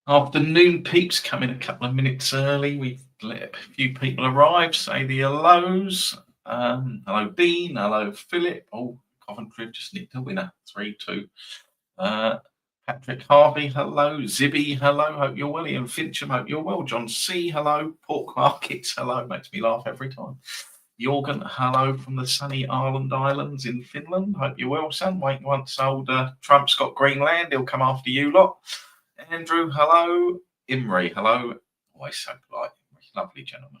Afternoon peeps, come in a couple of minutes early. We've let a few people arrive. Say the hellos. Hello, Dean. Hello, Philip. Oh, Coventry have just nicked a winner. 3-2. Patrick Harvey, hello. Zibby, hello. Hope you're well. Ian Fincham, hope you're well. John C, hello. Pork Markets, hello. Makes me laugh every time. Jorgen, hello from the sunny Ireland Islands in Finland. Hope you're well, son. Wait, once old Trump's got Greenland, he'll come after you lot. Andrew, hello. Imri, hello. Always so polite. Lovely gentleman.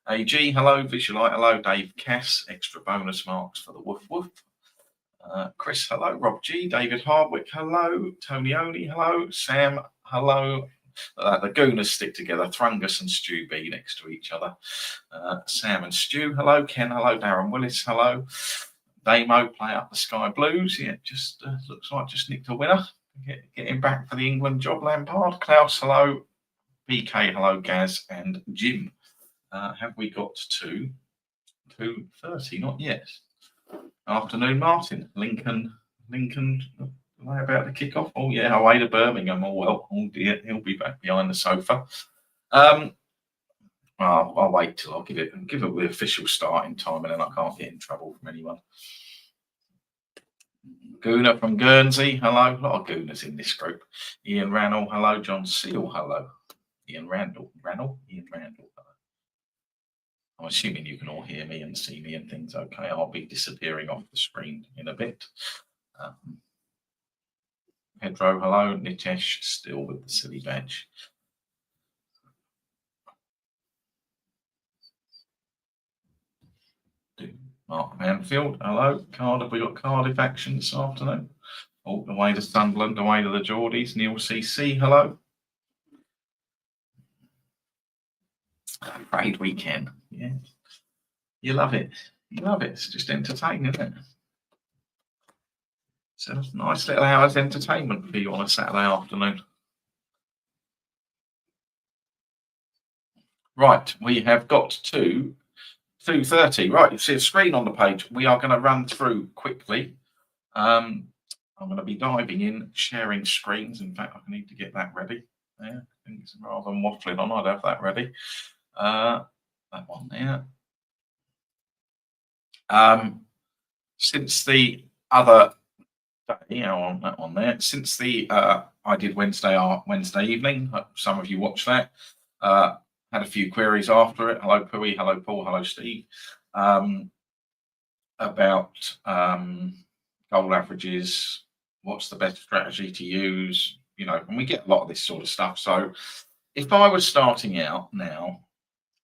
AG, hello. Visualite, hello. Dave Cass, extra bonus marks for the woof woof. Chris, hello. Rob G, David Hardwick, hello. Tony Oni, hello. Sam, hello. The Gooners stick together. Thrungus and Stu B next to each other. Sam and Stu, hello. Ken, hello. Darren Willis, hello. Damo, play up the Sky Blues. Yeah, just looks like just nicked a winner. Getting back for the England job, Lampard. Klaus, hello. BK, hello. Gaz and Jim. Have we got to 2:30? Not yet. Afternoon, Martin. Lincoln. Am I about to kick off? Oh yeah, away to Birmingham. Oh well. Oh dear, he'll be back behind the sofa. I'll wait till I'll give it the official starting time, and then I can't get in trouble from anyone. Gooner from Guernsey, hello. A lot of Gooners in this group. Ian Rannell, hello. John Seal, hello. Ian Randall, hello. I'm assuming you can all hear me and see me and things okay. I'll be disappearing off the screen in a bit. Pedro, hello. Nitesh, still with the silly badge. Mark Manfield, hello. Cardiff, we got Cardiff action this afternoon. Oh, away to Sunderland, away to the Geordies. Neil CC, hello. I'm afraid we can. Yeah. You love it. You love it. It's just entertaining, isn't it? It's a nice little hour's entertainment for you on a Saturday afternoon. Right, we have got to 2:30. Right, you see a screen on the page. We are going to run through quickly. I'm going to be diving in, sharing screens. In fact, I need to get that ready. Yeah, I think it's rather than waffling on, I'd have that ready. That one there. Since the other day, on that one there, since the I did Wednesday evening, some of you watched that. Had a few queries after it. Hello, Pui. Hello, Paul. Hello, Steve. About goal averages. What's the best strategy to use? You know, and we get a lot of this sort of stuff. So, if I was starting out now,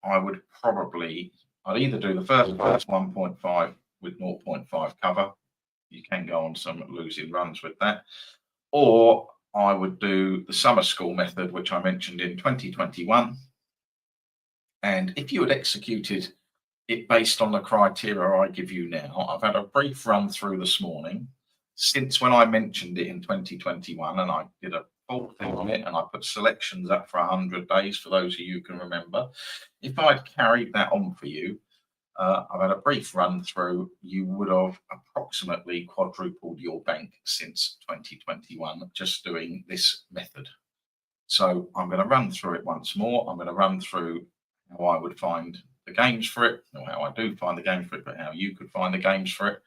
I would I'd either do the first 1.5 with 0.5 cover. You can go on some losing runs with that, or I would do the summer school method, which I mentioned in 2021. And if you had executed it based on the criteria I give you now, I've had a brief run through this morning since when I mentioned it in 2021, and I did a full thing on it, and I put selections up for 100 days for those of you who can remember. If I'd carried that on for you, I've had a brief run through, you would have approximately quadrupled your bank since 2021 just doing this method. So I'm going to run through it once more. I'm going to run through how I would find the games for it, or how I do find the games for it, but how you could find the games for it.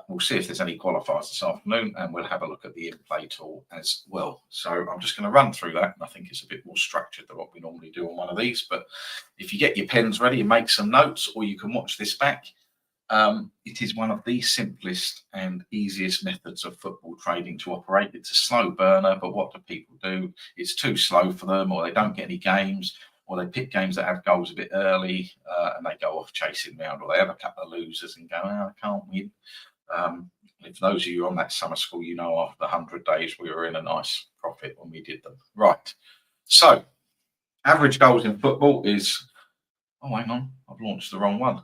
We'll see if there's any qualifiers this afternoon, and we'll have a look at the in-play tool as well. So I'm just going to run through that, and I think it's a bit more structured than what we normally do on one of these. But if you get your pens ready and make some notes, or you can watch this back, it is one of the simplest and easiest methods of football trading to operate. It's a slow burner, but what do people do? It's too slow for them, or they don't get any games, or they pick games that have goals a bit early, and they go off chasing round, or they have a couple of losers and go, I can't win. If those of you on that summer school, you know, after 100 days, we were in a nice profit when we did them. Right. So, average goals in football is, oh, hang on, I've launched the wrong one.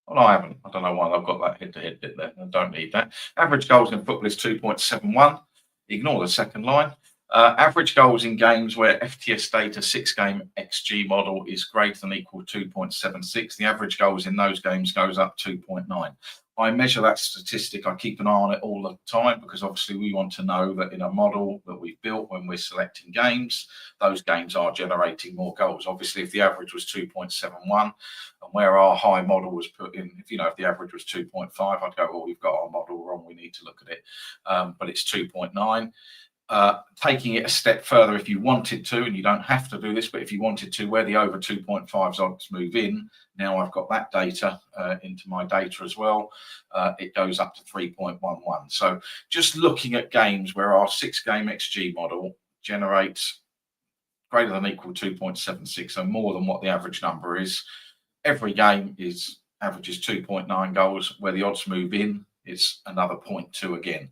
Oh, no, I haven't. I don't know why I've got that head-to-head bit there. I don't need that. Average goals in football is 2.71. Ignore the second line. Average goals in games where FTS data 6-game XG model is greater than equal to 2.76. The average goals in those games goes up 2.9. I measure that statistic. I keep an eye on it all the time because obviously we want to know that in a model that we've built when we're selecting games, those games are generating more goals. Obviously, if the average was 2.71 and where our high model was put in, if the average was 2.5, I'd go, well, we've got our model wrong. We need to look at it. But it's 2.9. Taking it a step further, if you wanted to, and you don't have to do this, but if you wanted to, where the over 2.5s odds move in, now I've got that data into my data as well. It goes up to 3.11. So just looking at games where our 6-game XG model generates greater than or equal 2.76, so more than what the average number is. Every game averages 2.9 goals. Where the odds move in, it's another 0.2 again.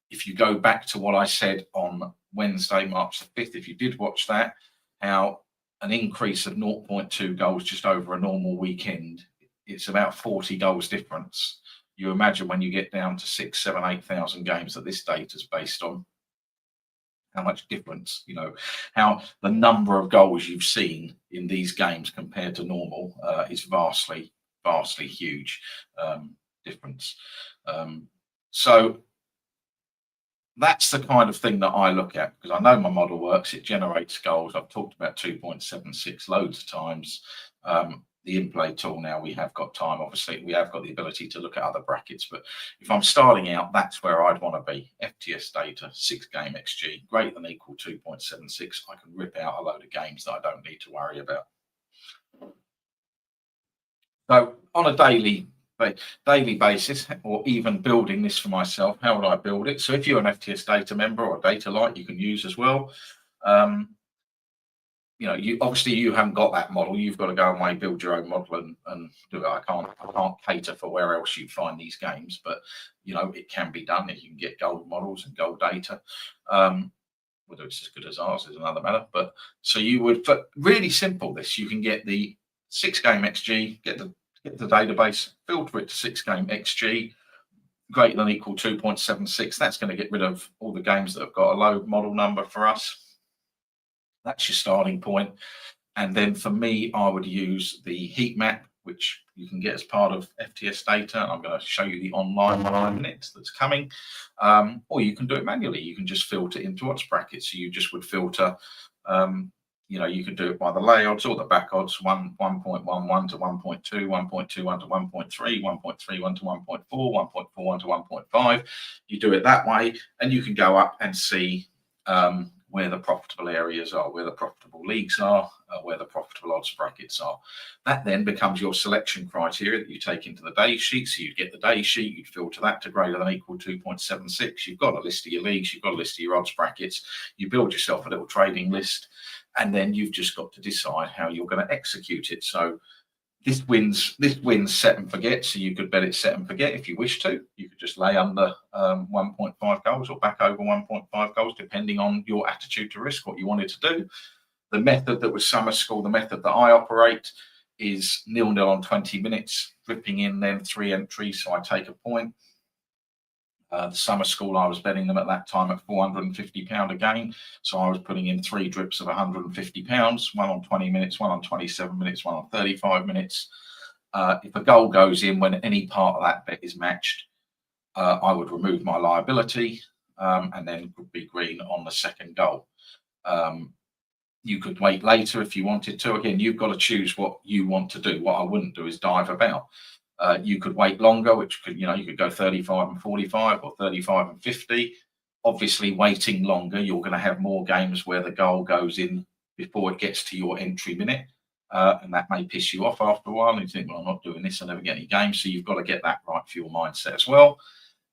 If you go back to what I said on Wednesday, March the 5th, if you did watch that, how an increase of 0.2 goals just over a normal weekend, it's about 40 goals difference. You imagine when you get down to 6, 7, 8,000 games that this data is based on, how much difference, how the number of goals you've seen in these games compared to normal is vastly, vastly huge difference. So that's the kind of thing that I look at because I know my model works. It generates goals. I've talked about 2.76 loads of times. The in-play tool now, we have got time. Obviously, we have got the ability to look at other brackets. But if I'm starting out, that's where I'd want to be. FTS data, 6-game XG, greater than or equal 2.76. I can rip out a load of games that I don't need to worry about. So on a daily basis, or even building this for myself, how would I build it? So if you're an FTS data member or a data light, you can use as well. You obviously you haven't got that model. You've got to go away, build your own model and do it. I can't cater for where else you find these games, but it can be done. You can get gold models and gold data. Whether it's as good as ours is another matter. But so you would, for really simple, you can get the 6-game XG, get the database, filter it to 6-game XG, greater than or equal 2.76. That's going to get rid of all the games that have got a low model number for us. That's your starting point. And then for me, I would use the heat map, which you can get as part of FTS data. I'm going to show you the online one in a minute that's coming. Or you can do it manually. You can just filter into odds brackets. So you just would filter, you could do it by the lay odds or the back odds, 1.11 to 1.2, 1.21 to 1.3, 1.31 to 1.4, 1.41 to 1.5. You do it that way, and you can go up and see where the profitable areas are, where the profitable leagues are, where the profitable odds brackets are. That then becomes your selection criteria that you take into the day sheet. So you'd get the day sheet, you'd filter that to greater than or equal 2.76. You've got a list of your leagues, you've got a list of your odds brackets. You build yourself a little trading list, and then you've just got to decide how you're going to execute it. So this wins set and forget. So you could bet it set and forget if you wish to. You could just lay under 1.5 goals or back over 1.5 goals, depending on your attitude to risk, what you wanted to do. The method that was summer school, the method that I operate, is 0-0 on 20 minutes, dripping in then 3 entries. So I take a point. The summer school, I was betting them at that time at £450 a game. So I was putting in 3 drips of £150, one on 20 minutes, one on 27 minutes, one on 35 minutes. If a goal goes in when any part of that bet is matched, I would remove my liability and then would be green on the second goal. You could wait later if you wanted to. Again, you've got to choose what you want to do. What I wouldn't do is dive about. You could wait longer, which could, you could go 35 and 45 or 35 and 50. Obviously, waiting longer, you're going to have more games where the goal goes in before it gets to your entry minute. And that may piss you off after a while. And you think, well, I'm not doing this. I never get any games. So you've got to get that right for your mindset as well.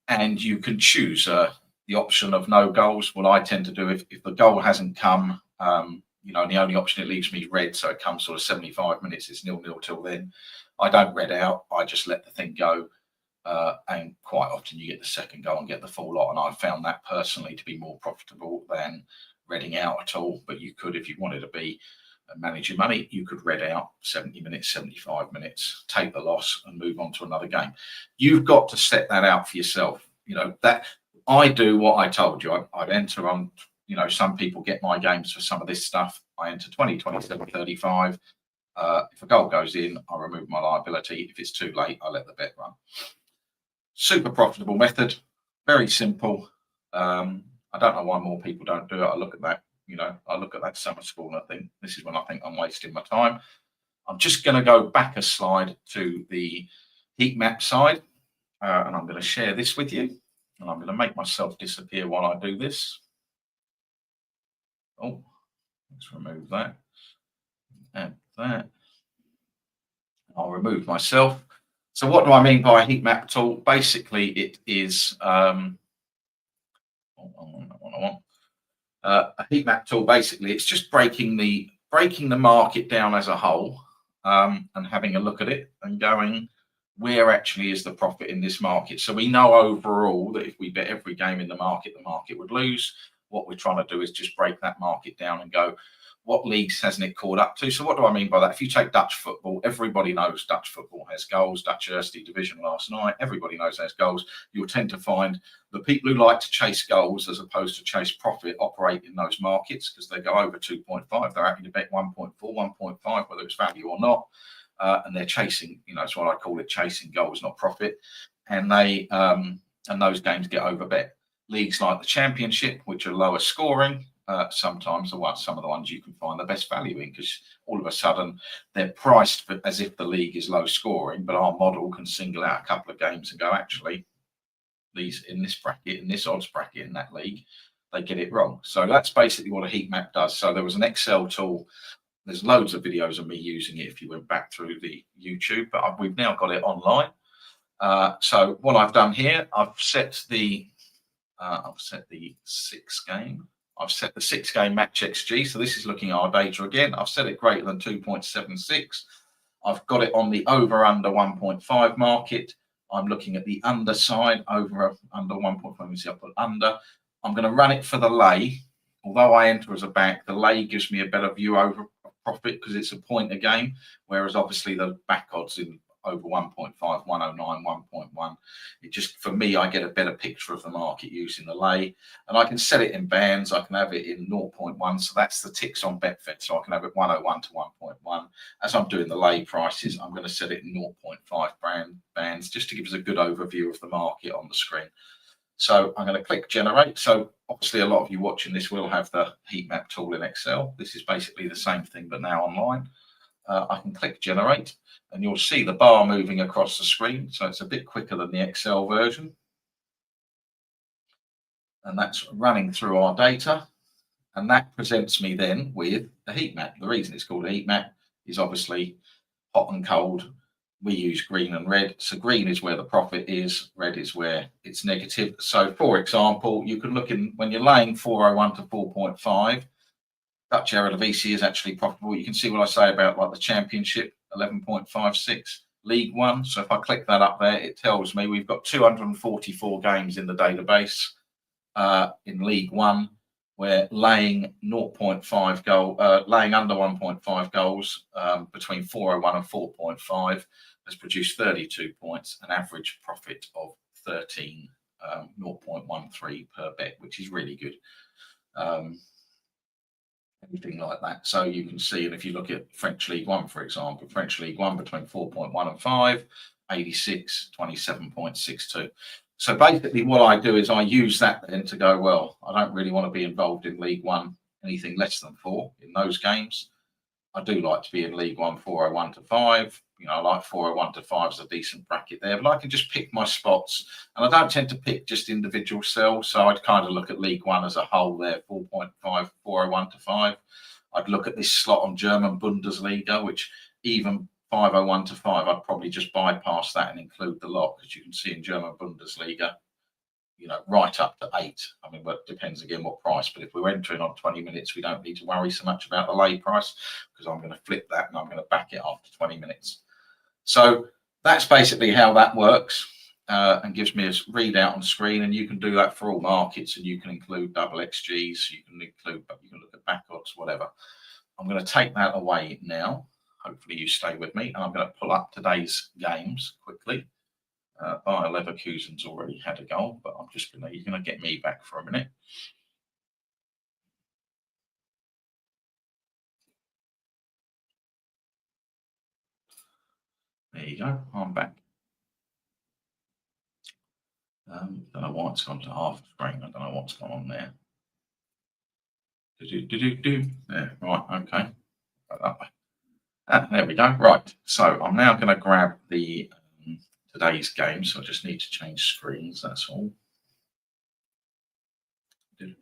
And you can choose the option of no goals. What I tend to do, if the goal hasn't come, and the only option it leaves me is red. So it comes sort of 75 minutes. It's 0-0 till then. I don't red out. I just let the thing go. And quite often you get the second goal and get the full lot. And I found that personally to be more profitable than redding out at all. But you could, if you wanted to be manage your money, you could red out 70 minutes, 75 minutes, take the loss and move on to another game. You've got to set that out for yourself. That I do what I told you. I'd enter on, some people get my games for some of this stuff. I enter 20, 27, 35. If a goal goes in, I remove my liability. If it's too late, I let the bet run. Super profitable method, very simple. I don't know why more people don't do it. I look at that, I look at that summer school and I think this is when I think I'm wasting my time. I'm just going to go back a slide to the heat map side, and I'm going to share this with you. And I'm going to make myself disappear while I do this. Oh, let's remove that. Add that. I'll remove myself. So what do I mean by a heat map tool? Basically, it is a heat map tool. Basically, it's just breaking the market down as a whole, and having a look at it and going, where actually is the profit in this market? So we know overall that if we bet every game in the market would lose. What we're trying to do is just break that market down and go, what leagues hasn't it caught up to? So what do I mean by that? If you take Dutch football, everybody knows Dutch football has goals. Dutch Eerste Division last night, everybody knows there's goals. You'll tend to find the people who like to chase goals as opposed to chase profit operate in those markets because they go over 2.5. They're happy to bet 1.4, 1.5, whether it's value or not. And they're chasing, it's what I call it, chasing goals, not profit. And and those games get overbet. Leagues like the Championship, which are lower scoring, sometimes some of the ones you can find the best value in because all of a sudden they're priced as if the league is low scoring, but our model can single out a couple of games and go, actually, these in this bracket, in this odds bracket in that league, they get it wrong. So that's basically what a heat map does. So there was an Excel tool. There's loads of videos of me using it if you went back through the YouTube, but we've now got it online. So what I've done here, I've set the 6 game. I've set the 6 game match XG. So this is looking at our data again. I've set it greater than 2.76. I've got it on the over under 1.5 market. I'm looking at the underside over under 1.5. Let me see, I'll put under. I'm going to run it for the lay. Although I enter as a back, the lay gives me a better view over profit because it's a point a game, whereas obviously the back odds in over 1.5, 109, 1.1. It just, for me, I get a better picture of the market using the lay. And I can set it in bands. I can have it in 0.1. So that's the ticks on Betfair. So I can have it 101 to 1.1. As I'm doing the lay prices, I'm going to set it in 0.5 bands just to give us a good overview of the market on the screen. So I'm going to click generate. So obviously a lot of you watching this will have the heat map tool in Excel. This is basically the same thing, but now online. I can click generate and you'll see the bar moving across the screen. So it's a bit quicker than the Excel version. And that's running through our data. And that presents me then with a heat map. The reason it's called a heat map is obviously hot and cold. We use green and red. So green is where the profit is, red is where it's negative. So for example, you can look in when you're laying 401 to 4.5, Dutch Eredivisie is actually profitable. You can see what I say about like the Championship, 11.56, League One. So if I click that up there, it tells me we've got 244 games in the database in League One. We're laying 0.5 goal, laying under 1.5 goals between 401 and 4.5 has produced 32 points, an average profit of 0.13 per bet, which is really good. Anything like that. So you can see, and if you look at French League One, for example, French League One between 4.1 and 5, 86, 27.62. So basically what I do is I use that then to go, well, I don't really want to be involved in League One, anything less than 4 in those games. I do like to be in League One, 401 to 5. I like 401 to 5 is a decent bracket there, but I can just pick my spots. And I don't tend to pick just individual cells. So I'd kind of look at League One as a whole there, 4.5, 401 to 5. I'd look at this slot on German Bundesliga, which even 501 to 5, I'd probably just bypass that and include the lot, because you can see in German Bundesliga, right up to 8. I mean, but it depends again what price. But if we're entering on 20 minutes, we don't need to worry so much about the lay price because I'm going to flip that and I'm going to back it after 20 minutes. So that's basically how that works and gives me a readout on screen. And you can do that for all markets and you can include double XGs. You can look at back odds, whatever. I'm going to take that away now. Hopefully you stay with me. And I'm going to pull up today's games quickly. Bayer Leverkusen's already had a goal, but you're going to get me back for a minute. There you go, I'm back. Don't know why it's gone to half a screen. I don't know what's gone on there. Yeah, right, okay. That way. There we go. Right, so I'm now going to grab the today's game. So I just need to change screens. That's all. Just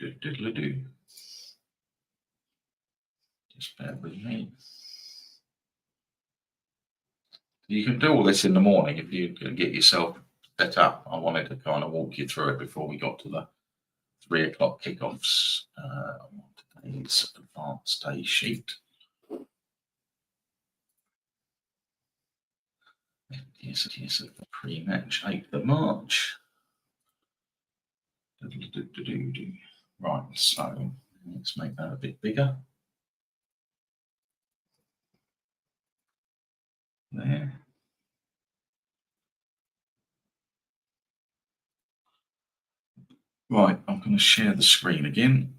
bear with me. You can do all this in the morning if you can get yourself set up. I wanted to kind of walk you through it before we got to the 3 o'clock kickoffs on today's advanced day sheet. FTS at the pre-match 8th of March. Right, so let's make that a bit bigger. There. Right, I'm going to share the screen again.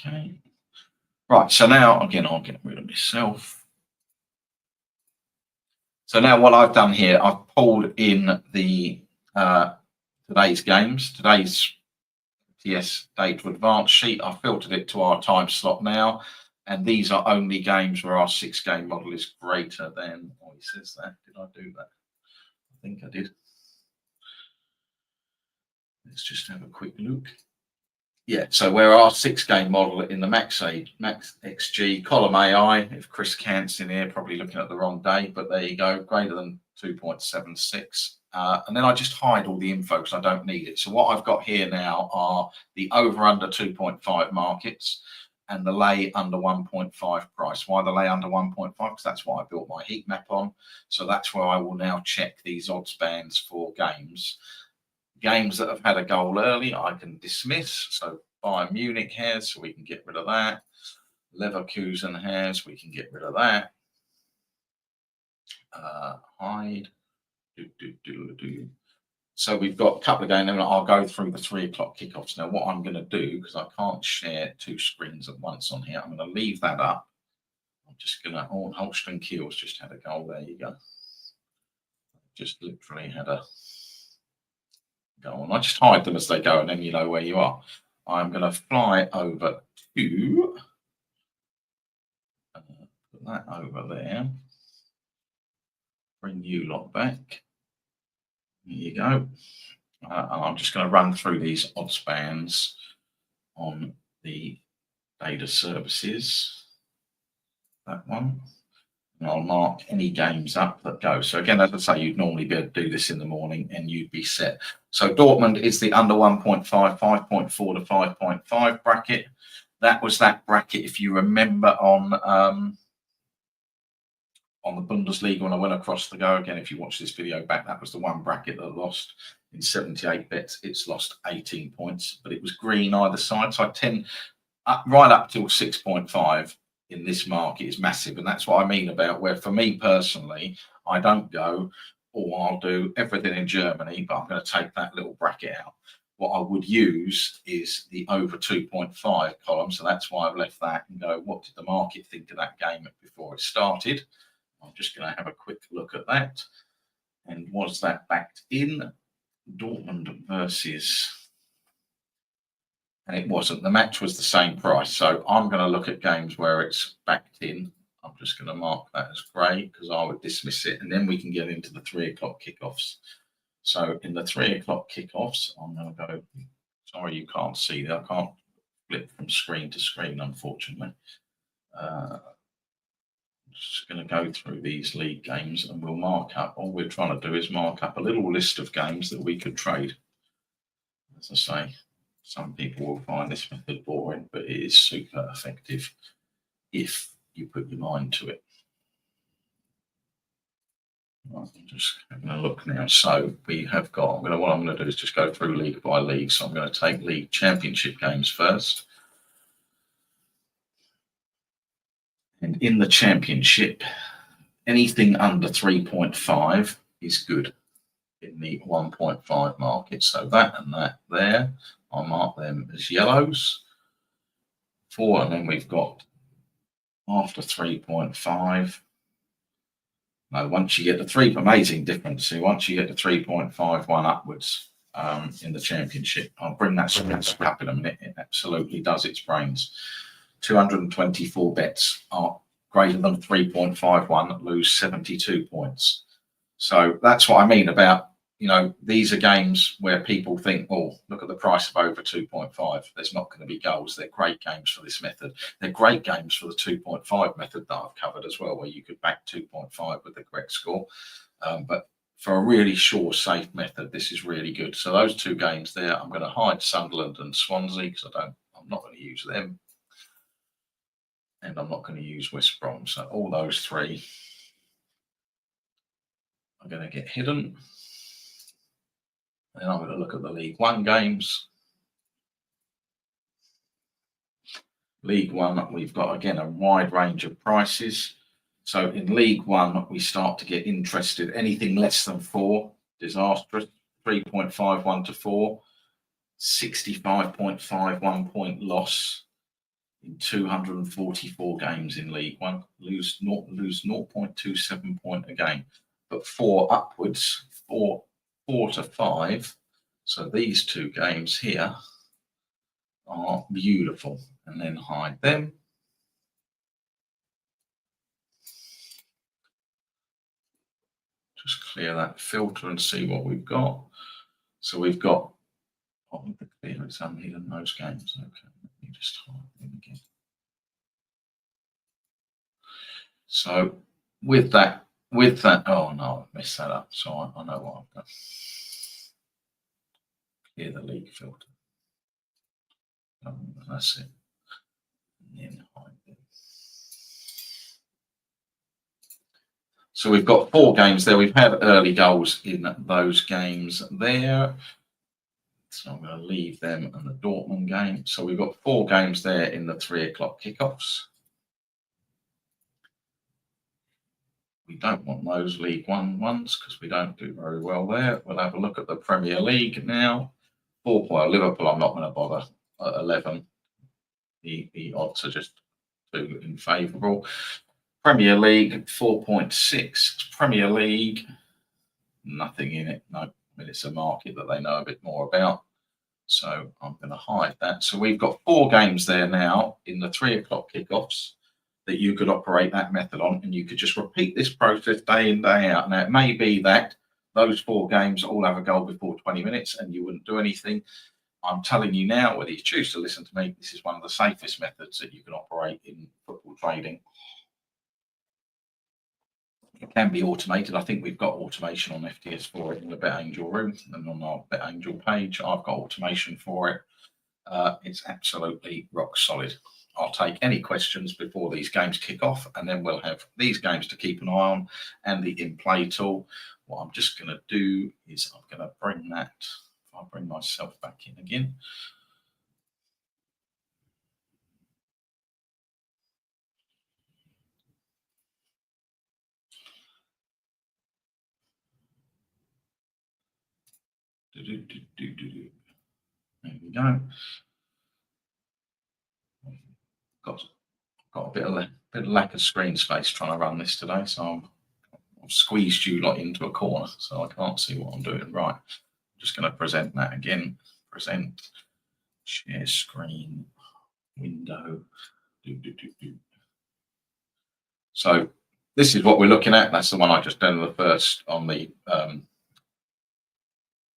Okay. Right, so now again, I'll get rid of myself. So now what I've done here, I've pulled in the today's games, today's FTS day to advance sheet. I've filtered it to our time slot now, and these are only games where our 6-game model is greater than. Oh, he says that. Did I do that? I think I did. Let's just have a quick look. Yeah, so where our 6-game model in the max XG column AI, if Chris Cant's in here, probably looking at the wrong day, but there you go, greater than 2.76. And then I just hide all the info because I don't need it. So what I've got here now are the over under 2.5 markets and the lay under 1.5 price. Why the lay under 1.5? Because that's what I built my heat map on. So that's where I will now check these odds bands for games. Games that have had a goal early, I can dismiss. So Bayern Munich has, so we can get rid of that. Leverkusen has, we can get rid of that. Hide. So we've got a couple of games, and I'll go through the 3 o'clock kickoffs. Now, what I'm going to do, because I can't share 2 screens at once on here, I'm going to leave that up. I'm just going to, Holstein Kiel's just had a goal. There you go. Just literally had a go on. I just hide them as they go, and then you know where you are. I'm going to fly over to put that over there. Bring you lot back. There you go. And I'm just going to run through these odds bands on the data services. That one. And I'll mark any games up that go. So again, as I say, you'd normally be able to do this in the morning and you'd be set. So Dortmund is the under 1.5, 5.4 to 5.5 bracket. That was that bracket, if you remember, on the Bundesliga when I went across the go. Again, if you watch this video back, that was the one bracket that lost in 78 bets. It's lost 18 points, but it was green either side. So I tend right up till 6.5 in this market is massive. And that's what I mean about where, for me personally, I don't go, I'll do everything in Germany, but I'm going to take that little bracket out. What I would use is the over 2.5 column. So that's why I've left that and go, what did the market think of that game before it started? I'm just going to have a quick look at that. And was that backed in? Dortmund versus... And it wasn't. The match was the same price. So I'm going to look at games where it's backed in. I'm just going to mark that as grey because I would dismiss it. And then we can get into the 3 o'clock kickoffs. So in the 3 o'clock kickoffs, I'm going to go... Sorry, you can't see that. I can't flip from screen to screen, unfortunately. Just going to go through these league games and we'll mark up. All we're trying to do is mark up a little list of games that we could trade. As I say, some people will find this method boring, but it is super effective if you put your mind to it. Right, I'm just having a look now. So we have got, what I'm going to do is just go through league by league. So I'm going to take league championship games first. And in the championship, anything under 3.5 is good in the 1.5 market. So that and that there, I'll mark them as yellows. 4, and then we've got after 3.5. No, once you get the 3, amazing difference. So once you get the 3.51 upwards in the championship, I'll bring that up in a minute. It absolutely does its brains. 224 bets are greater than 3.51 lose 72 points. So that's what I mean about, you know, these are games where people think, oh, look at the price of over 2.5. There's not going to be goals. They're great games for this method. They're great games for the 2.5 method that I've covered as well, where you could back 2.5 with the correct score. But for a really sure, safe method, this is really good. So those 2 games there, I'm going to hide Sunderland and Swansea because I'm not going to use them. And I'm not going to use West Brom. So all those 3 are going to get hidden. Then I'm going to look at the League One games. League One, we've got, again, a wide range of prices. So in League One, we start to get interested. Anything less than 4, disastrous. 3.51 to 4, 65.51 point loss in 244 games in League One. Lose 0.27 point a game. But 4 upwards, 4 to 5. So these 2 games here are beautiful. And then hide them. Just clear that filter and see what we've got. So we've got, with the clear, it's unhidden those games. Okay, let me just hide them again. So with that, oh no, I've messed that up. So I know what I've done. Clear the league filter. That's it. And then hide them. So we've got 4 games there. We've had early goals in those games there. So I'm going to leave them and the Dortmund game. So we've got 4 games there in the 3 o'clock kickoffs. We don't want those League One ones because we don't do very well there. We'll have a look at the Premier League now. 4 point Liverpool, I'm not going to bother at 11. The odds are just too unfavourable. Premier League 4.6. Premier League, nothing in it. No, I mean, it's a market that they know a bit more about. So I'm going to hide that. So we've got 4 games there now in the 3 o'clock kickoffs that you could operate that method on, and you could just repeat this process day in, day out. Now, it may be that those 4 games all have a goal before 20 minutes and you wouldn't do anything. I'm telling you now, whether you choose to listen to me, this is one of the safest methods that you can operate in football trading. It can be automated. I think we've got automation on FTS for it in the BetAngel room, and on our BetAngel page, I've got automation for it. It's absolutely rock solid. I'll take any questions before these games kick off, and then we'll have these games to keep an eye on and the in-play tool. What I'm just going to do is I'm going to bring that, if I bring myself back in again. There we go. Got a bit of lack of screen space trying to run this today, so I've squeezed you lot into a corner, so I can't see what I'm doing. Right, I'm just going to present that again. Present, share screen, window. So this is what we're looking at. That's the one I just done the first on the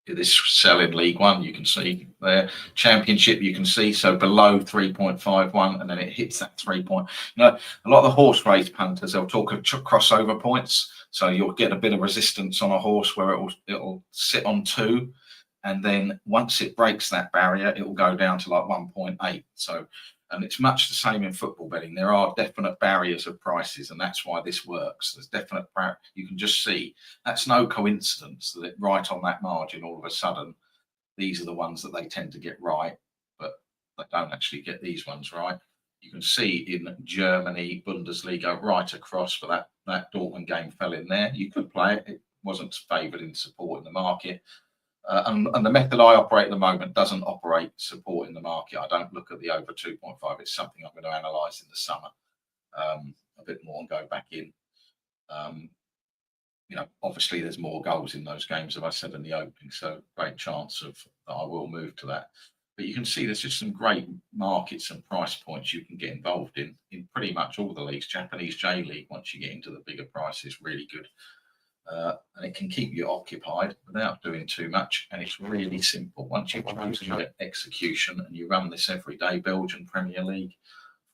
this cell in League One. You can see there. Championship, you can see, so below 3.51, and then it hits that 3 point. You know, a lot of the horse race punters, they'll talk of crossover points. So you'll get a bit of resistance on a horse where it'll sit on 2, and then once it breaks that barrier, it will go down to like 1.8. So, and it's much the same in football betting. There are definite barriers of prices, and that's why this works. There's definite, you can just see that's no coincidence that right on that margin, all of a sudden, these are the ones that they tend to get right, but they don't actually get these ones right. You can see in Germany, Bundesliga, right across for that Dortmund game fell in there. You could play it. It wasn't favoured in support in the market. And the method I operate at the moment doesn't operate supporting the market. I don't look at the over 2.5. It's something I'm going to analyse in the summer a bit more and go back in. Obviously there's more goals in those games, as I said in the opening, so great chance of that I will move to that. But you can see there's just some great markets and price points you can get involved in pretty much all the leagues. Japanese J League, once you get into the bigger prices, really good. And it can keep you occupied without doing too much. And it's really simple. Once you've chosen your execution and you run this every day, Belgian Premier League,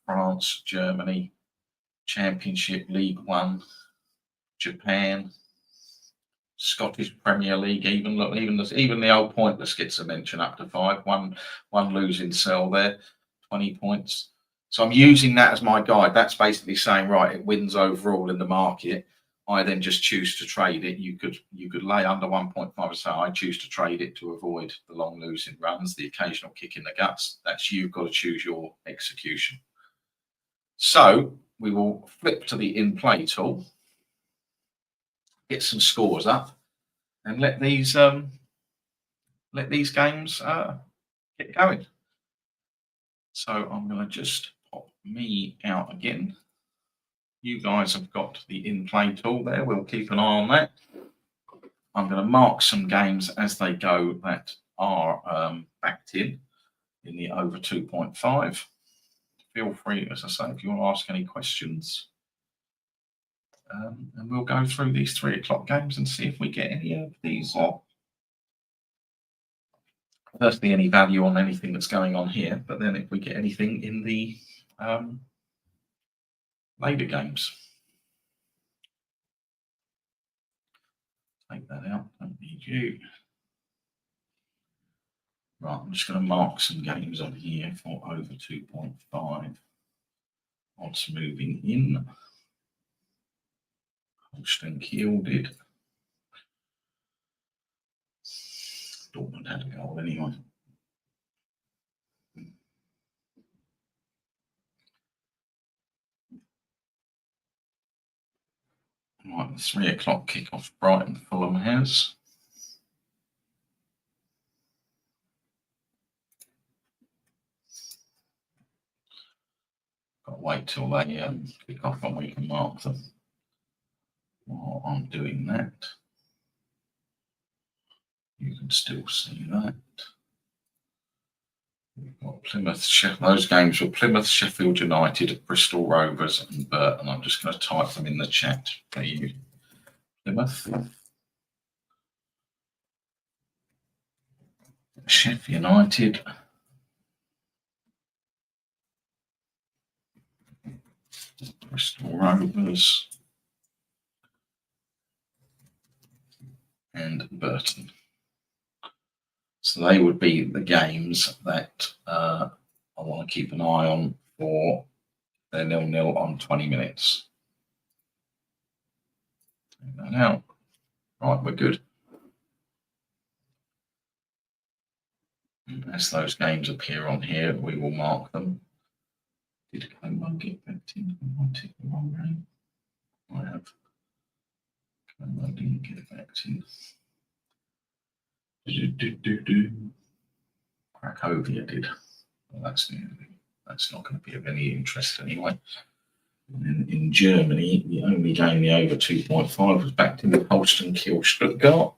France, Germany, Championship, League One, Japan, Scottish Premier League, even the old pointless gets a mention up to 5. One losing cell there, 20 points. So I'm using that as my guide. That's basically saying, right, it wins overall in the market. I then just choose to trade it. You could lay under 1.5. So I choose to trade it to avoid the long losing runs, the occasional kick in the guts. That's you've got to choose your execution. So we will flip to the in-play tool, get some scores up, and let these games get going. So I'm going to just pop me out again. You guys have got the in-play tool there. We'll keep an eye on that. I'm going to mark some games as they go that are backed in the over 2.5. Feel free, as I say, if you want to ask any questions. And we'll go through these 3 o'clock games and see if we get any of these. Firstly, any value on anything that's going on here, but then if we get anything in the later games. Take that out, don't need you. Right, I'm just going to mark some games on here for over 2.5. Odds moving in. Holstein Kiel did. Dortmund had a goal anyway. Right, the 3 o'clock kickoff Brighton Fulham has. Got to wait till they kick off and we can mark them. While I'm doing that, you can still see that. We've got Plymouth, those games were Plymouth, Sheffield United, Bristol Rovers and Burton. I'm just going to type them in the chat for you. Plymouth, Sheffield United, Bristol Rovers and Burton. So they would be the games that I want to keep an eye on for their 0-0 on 20 minutes. Take that out. Right, we're good. And as those games appear on here, we will mark them. Did Como get back in? I tick the wrong game. I have. Como didn't get back in. Cracovia did. Well, that's not going to be of any interest anyway. And in Germany, the only game the over 2.5 was backed in with Holstein Kiel Stuttgart.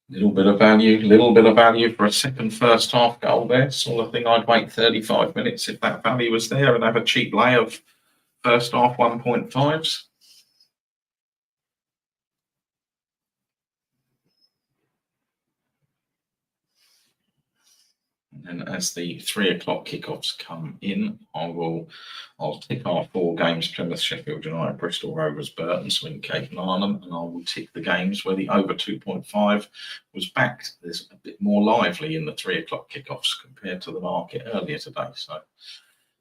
Little bit of value for a second first half goal there. Sort of thing I'd wait 35 minutes if that value was there and have a cheap lay of first half 1.5s. And as the 3 o'clock kickoffs come in, I'll tick our 4 games: Plymouth, Sheffield United, Bristol Rovers, Burton, Swing, Cape and Arnhem, and I will tick the games where the over 2.5 was backed. There's a bit more lively in the 3 o'clock kickoffs compared to the market earlier today. So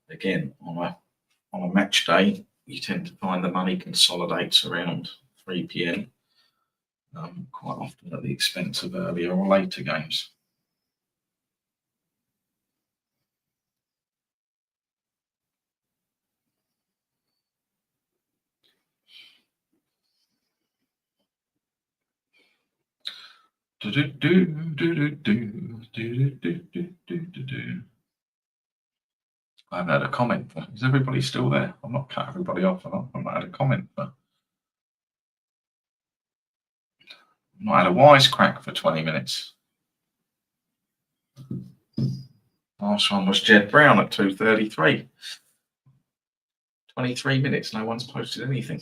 again, on a match day, you tend to find the money consolidates around 3 p.m. Quite often at the expense of earlier or later games. I haven't had a comment. Is everybody still there? I'm not cut everybody off. I've not had a comment. I've not had a wisecrack for 20 minutes. Last one was Jed Brown at 2:33. 23 minutes. No one's posted anything.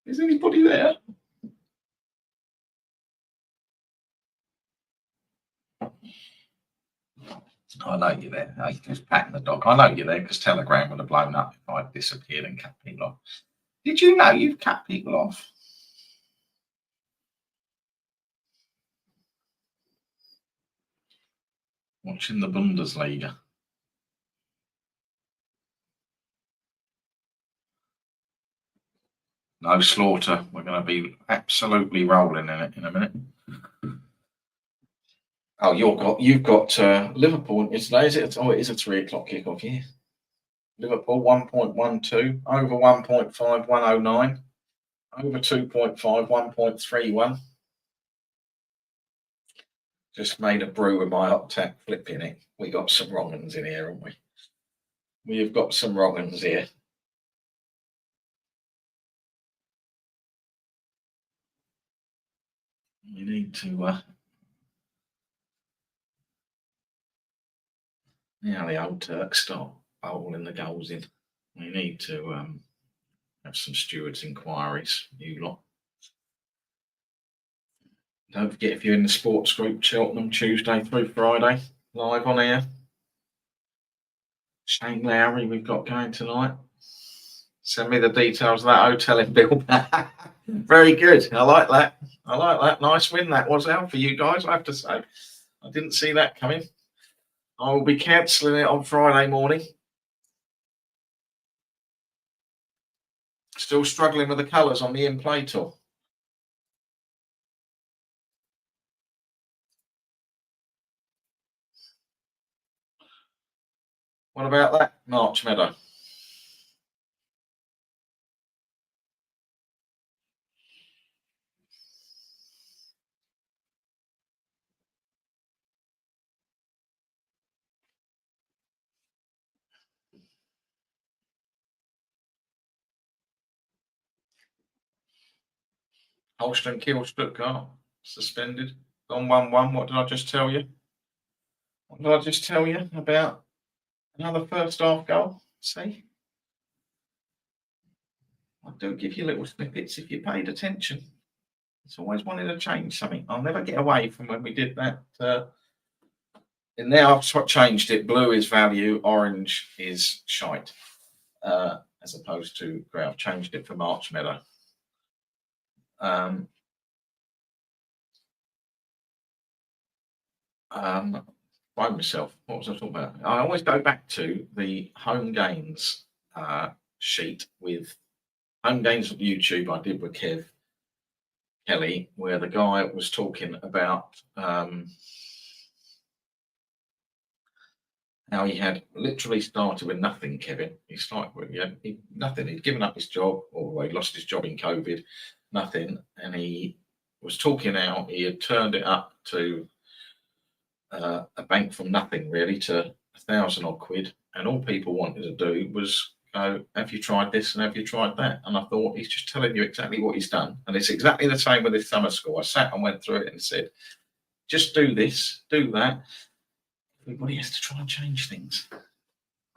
Is anybody there? I know you're there. No, you're just patting the dog. I know you're there because Telegram would have blown up if I'd disappeared and cut people off. Did you know you've cut people off? Watching the Bundesliga. No slaughter. We're going to be absolutely rolling in it in a minute. Oh, you've got Liverpool today, is it? Oh, it is a 3 o'clock kickoff, yeah. Liverpool 1.12, over 1.5, 109, over 2.5, 1.31. Just made a brew with my hot tap, flipping it. We got some wrong uns in here, haven't we? We've got some wrong uns here. We need to now the old Turks start bowling the goals in. We need to have some stewards' inquiries, you lot. Don't forget, if you're in the sports group, Cheltenham, Tuesday through Friday, live on air. Shane Lowry, we've got going tonight. Send me the details of that hotel in Bill. Very good. I like that. I like that. Nice win that was out for you guys, I have to say. I didn't see that coming. I will be cancelling it on Friday morning. Still struggling with the colours on the in-play tour. What about that March Meadow? Holston Kiel Stuttgart suspended. On 1-1. What did I just tell you? What did I just tell you about another first half goal? See? I do give you little snippets if you paid attention. It's always wanted to change something. I'll never get away from when we did that. And now I've changed it. Blue is value, orange is shite, as opposed to grey. I've changed it for March Meadow. By myself. What was I talking about? I always go back to the home games sheet with home games on YouTube I did with Kev Kelly, where the guy was talking about how he had literally started with nothing, Kevin. He started with nothing. He'd given up his job, or he lost his job in COVID, nothing. And he was talking how he had turned it up to a bank from nothing really to 1,000 odd quid. And all people wanted to do was go, have you tried this and have you tried that? And I thought, he's just telling you exactly what he's done. And it's exactly the same with this summer school. I sat and went through it and said, just do this, do that. Everybody has to try and change things.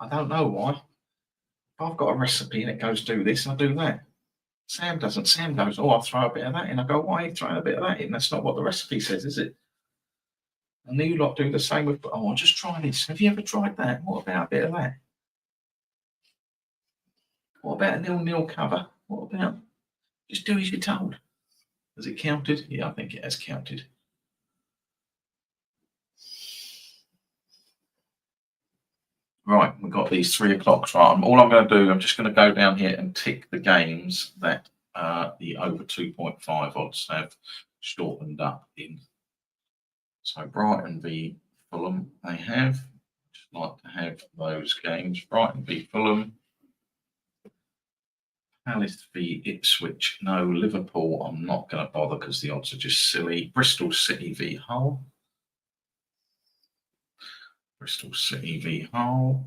I don't know why. If I've got a recipe and it goes, do this, I do that. Sam doesn't. Sam goes, oh, I'll throw a bit of that in. I go, why are you throwing a bit of that in? That's not what the recipe says, is it? And you lot do the same with, oh, I'll just try this. Have you ever tried that? What about a bit of that? What about a 0-0 cover? What about just do as you're told? Has it counted? Yeah, I think it has counted. Right, we've got these 3 o'clocks. Right, all I'm going to do, I'm just going to go down here and tick the games that the over 2.5 odds have shortened up in. So Brighton v Fulham, they have. Just like to have those games. Brighton v Fulham. Palace v Ipswich. No. Liverpool, I'm not going to bother because the odds are just silly. Bristol City v Hull. Bristol City v Hull.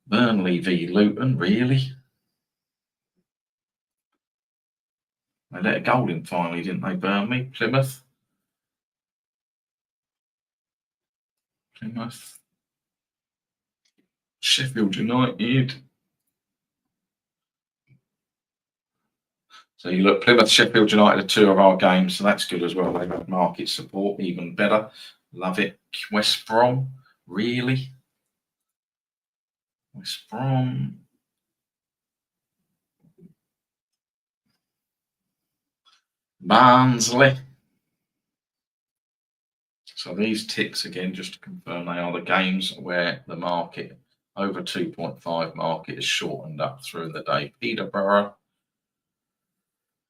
Burnley v Luton, really? They let a goal in finally, didn't they, Burnley? Plymouth. Sheffield United. So you look, Plymouth, Sheffield United are two of our games, so that's good as well. They've got market support, even better. Love it. West Brom, really? West Brom. Barnsley. So these ticks again, just to confirm, they are the games where the market over 2.5 market is shortened up through the day. Peterborough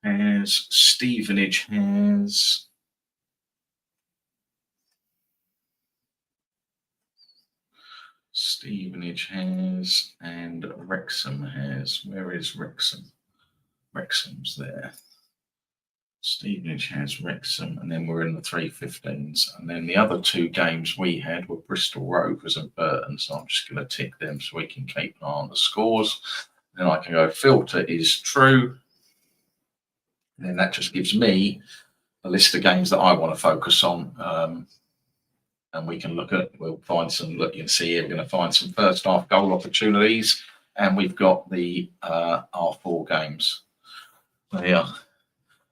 has, Stevenage has, and Wrexham has. Where is Wrexham? Wrexham's there. Stevenage has Wrexham, and then we're in the 315s. And then the other two games we had were Bristol Rovers and Burton, so I'm just going to tick them so we can keep an eye on the scores. Then I can go filter is true. And then that just gives me a list of games that I want to focus on. And we can we'll find some, look, you can see here, we're going to find some first half goal opportunities. And we've got the R4 games. There.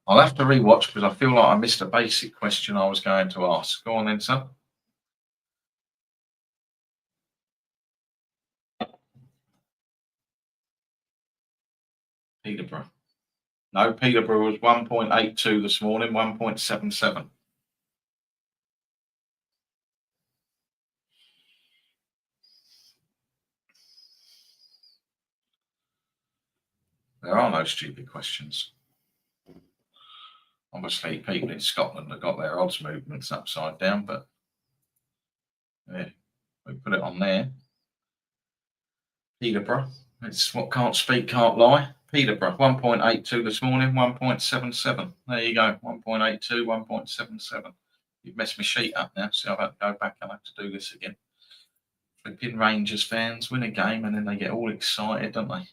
I'll have to rewatch because I feel like I missed a basic question I was going to ask. Go on then, son. Peterborough. No, Peterborough was 1.82 this morning, 1.77. There are no stupid questions. Obviously, people in Scotland have got their odds movements upside down, but yeah, we put it on there. Peterborough. It's what can't speak, can't lie. Peterborough, 1.82 this morning, 1.77. There you go, 1.82, 1.77. You've messed my sheet up now, so I'll have to go back and have to do this again. Flipping Rangers fans win a game and then they get all excited, don't they?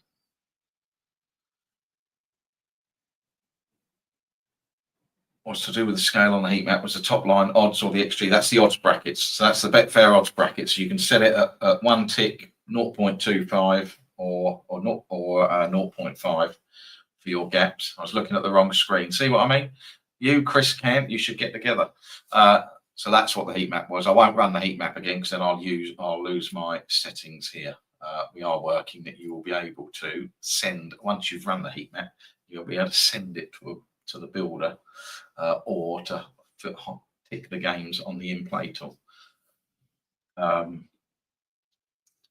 What's to do with the scale on the heat map was the top line odds or the XG. That's the odds brackets. So that's the Betfair odds brackets. So you can set it at one tick, 0.25 or 0.5 for your gaps. I was looking at the wrong screen. See what I mean? You, Chris Kent, you should get together. So that's what the heat map was. I won't run the heat map again because then I'll lose my settings here. We are working that you will be able to send, once you've run the heat map, you'll be able to send it to the builder or to tick the games on the in-play tool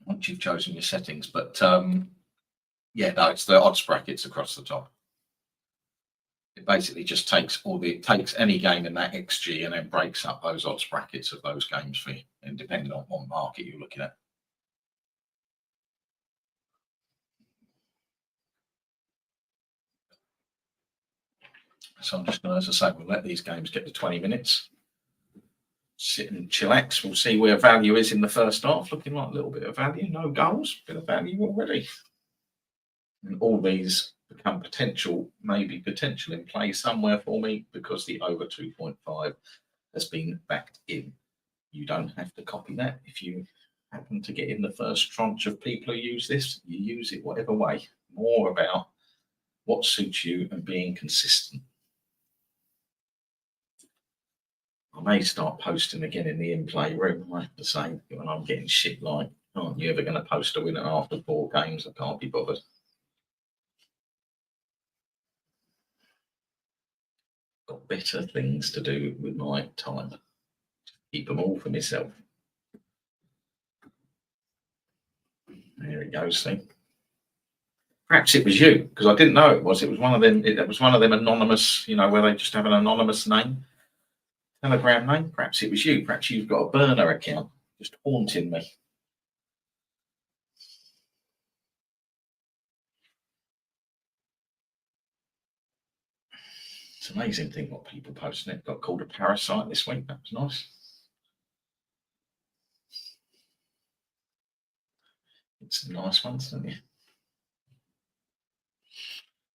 once you've chosen your settings. But yeah, no, it's the odds brackets across the top. It basically just takes any game in that XG and then breaks up those odds brackets of those games for you, and depending on what market you're looking at. So I'm just going to, as I say, we'll let these games get to 20 minutes. Sit and chillax. We'll see where value is in the first half. Looking like a little bit of value. No goals, bit of value already. And all these become maybe potential in play somewhere for me because the over 2.5 has been backed in. You don't have to copy that. If you happen to get in the first tranche of people who use this, you use it whatever way. More about what suits you and being consistent. I may start posting again in the in-play room. I have to say, when I'm getting shit like, aren't you ever going to post a winner after 4 games? I can't be bothered. Got better things to do with my time. Keep them all for myself. There it goes, see. Perhaps it was you, because I didn't know it was. It was one of them. It was one of them anonymous, where they just have an anonymous name, Telegram name. Perhaps it was you. Perhaps you've got a burner account just haunting me. It's an amazing thing what people post. It got called a parasite this week. That was nice. It's a nice one, isn't it?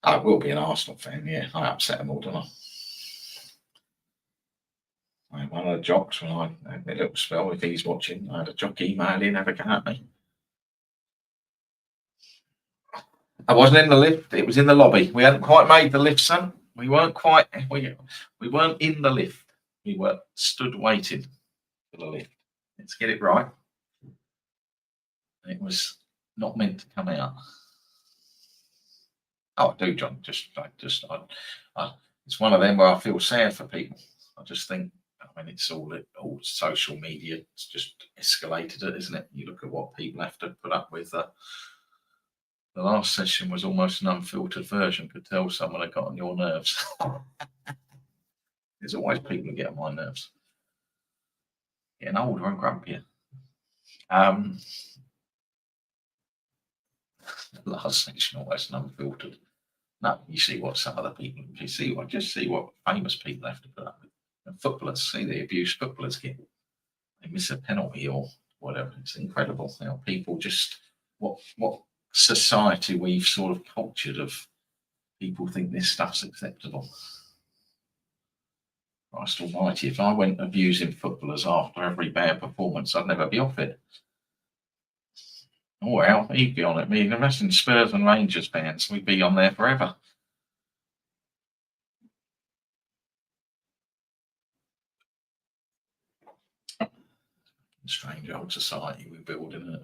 I will be an Arsenal fan, yeah. I upset them all, don't I? One of the jocks, when I had my little spell, if he's watching, I had a jock email in, have a go at me. I wasn't in the lift, it was in the lobby. We hadn't quite made the lift, son. We weren't in the lift. We were stood waiting for the lift. Let's get it right. It was not meant to come out. Oh, I do, John. It's one of them where I feel sad for people. I just think, I mean, it's all social media. It's just escalated it, isn't it? You look at what people have to put up with. The last session was almost an unfiltered version. Could tell someone had got on your nerves. There's always people who get on my nerves. Getting older and grumpier. The last section almost an unfiltered. No, you see what some other people. Just see what famous people have to put up with. And footballers, see the abuse footballers get. They miss a penalty or whatever. It's incredible how people just what society we've sort of cultured of people think this stuff's acceptable. Christ almighty, if I went abusing footballers after every bad performance, I'd never be off it. Oh well, he'd be on it. Me, imagine Spurs and Rangers fans, we'd be on there forever. Strange old society we build, isn't it?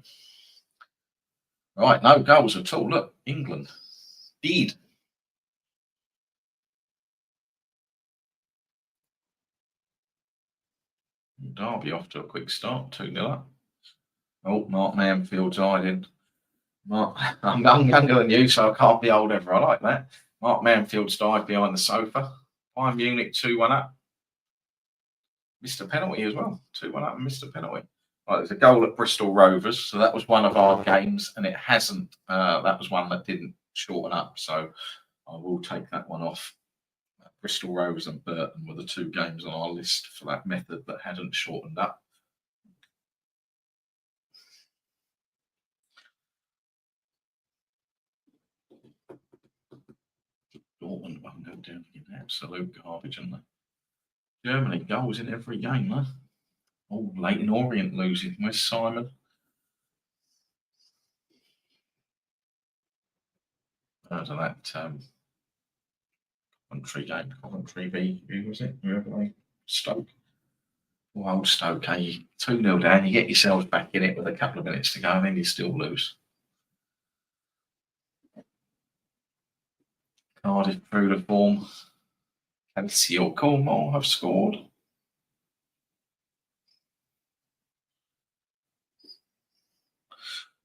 Right, no goals at all. Look, England. Indeed. Derby off to a quick start, 2-0 up. Oh, Mark Manfield's hiding. I'm younger than you, so I can't be old ever. I like that. Mark Manfield's died behind the sofa. Bayern Munich 2-1 up. Missed a penalty as well. 2-1 up and missed a penalty. Right, there's a goal at Bristol Rovers, so that was one of our games, and it hasn't. That was one that didn't shorten up, so I will take that one off. Bristol Rovers and Burton were the two games on our list for that method that hadn't shortened up. Dortmund won't go down in absolute garbage, aren't they? Germany goals in every game, though. Oh, Leighton Orient losing. Where's Simon? Out of that Coventry game. Coventry v. Who was it? Stoke. Oh, old Stoke, eh? 2-0 down. You get yourselves back in it with a couple of minutes to go, and then you still lose. Cardiff through the form. Calcio Como have scored.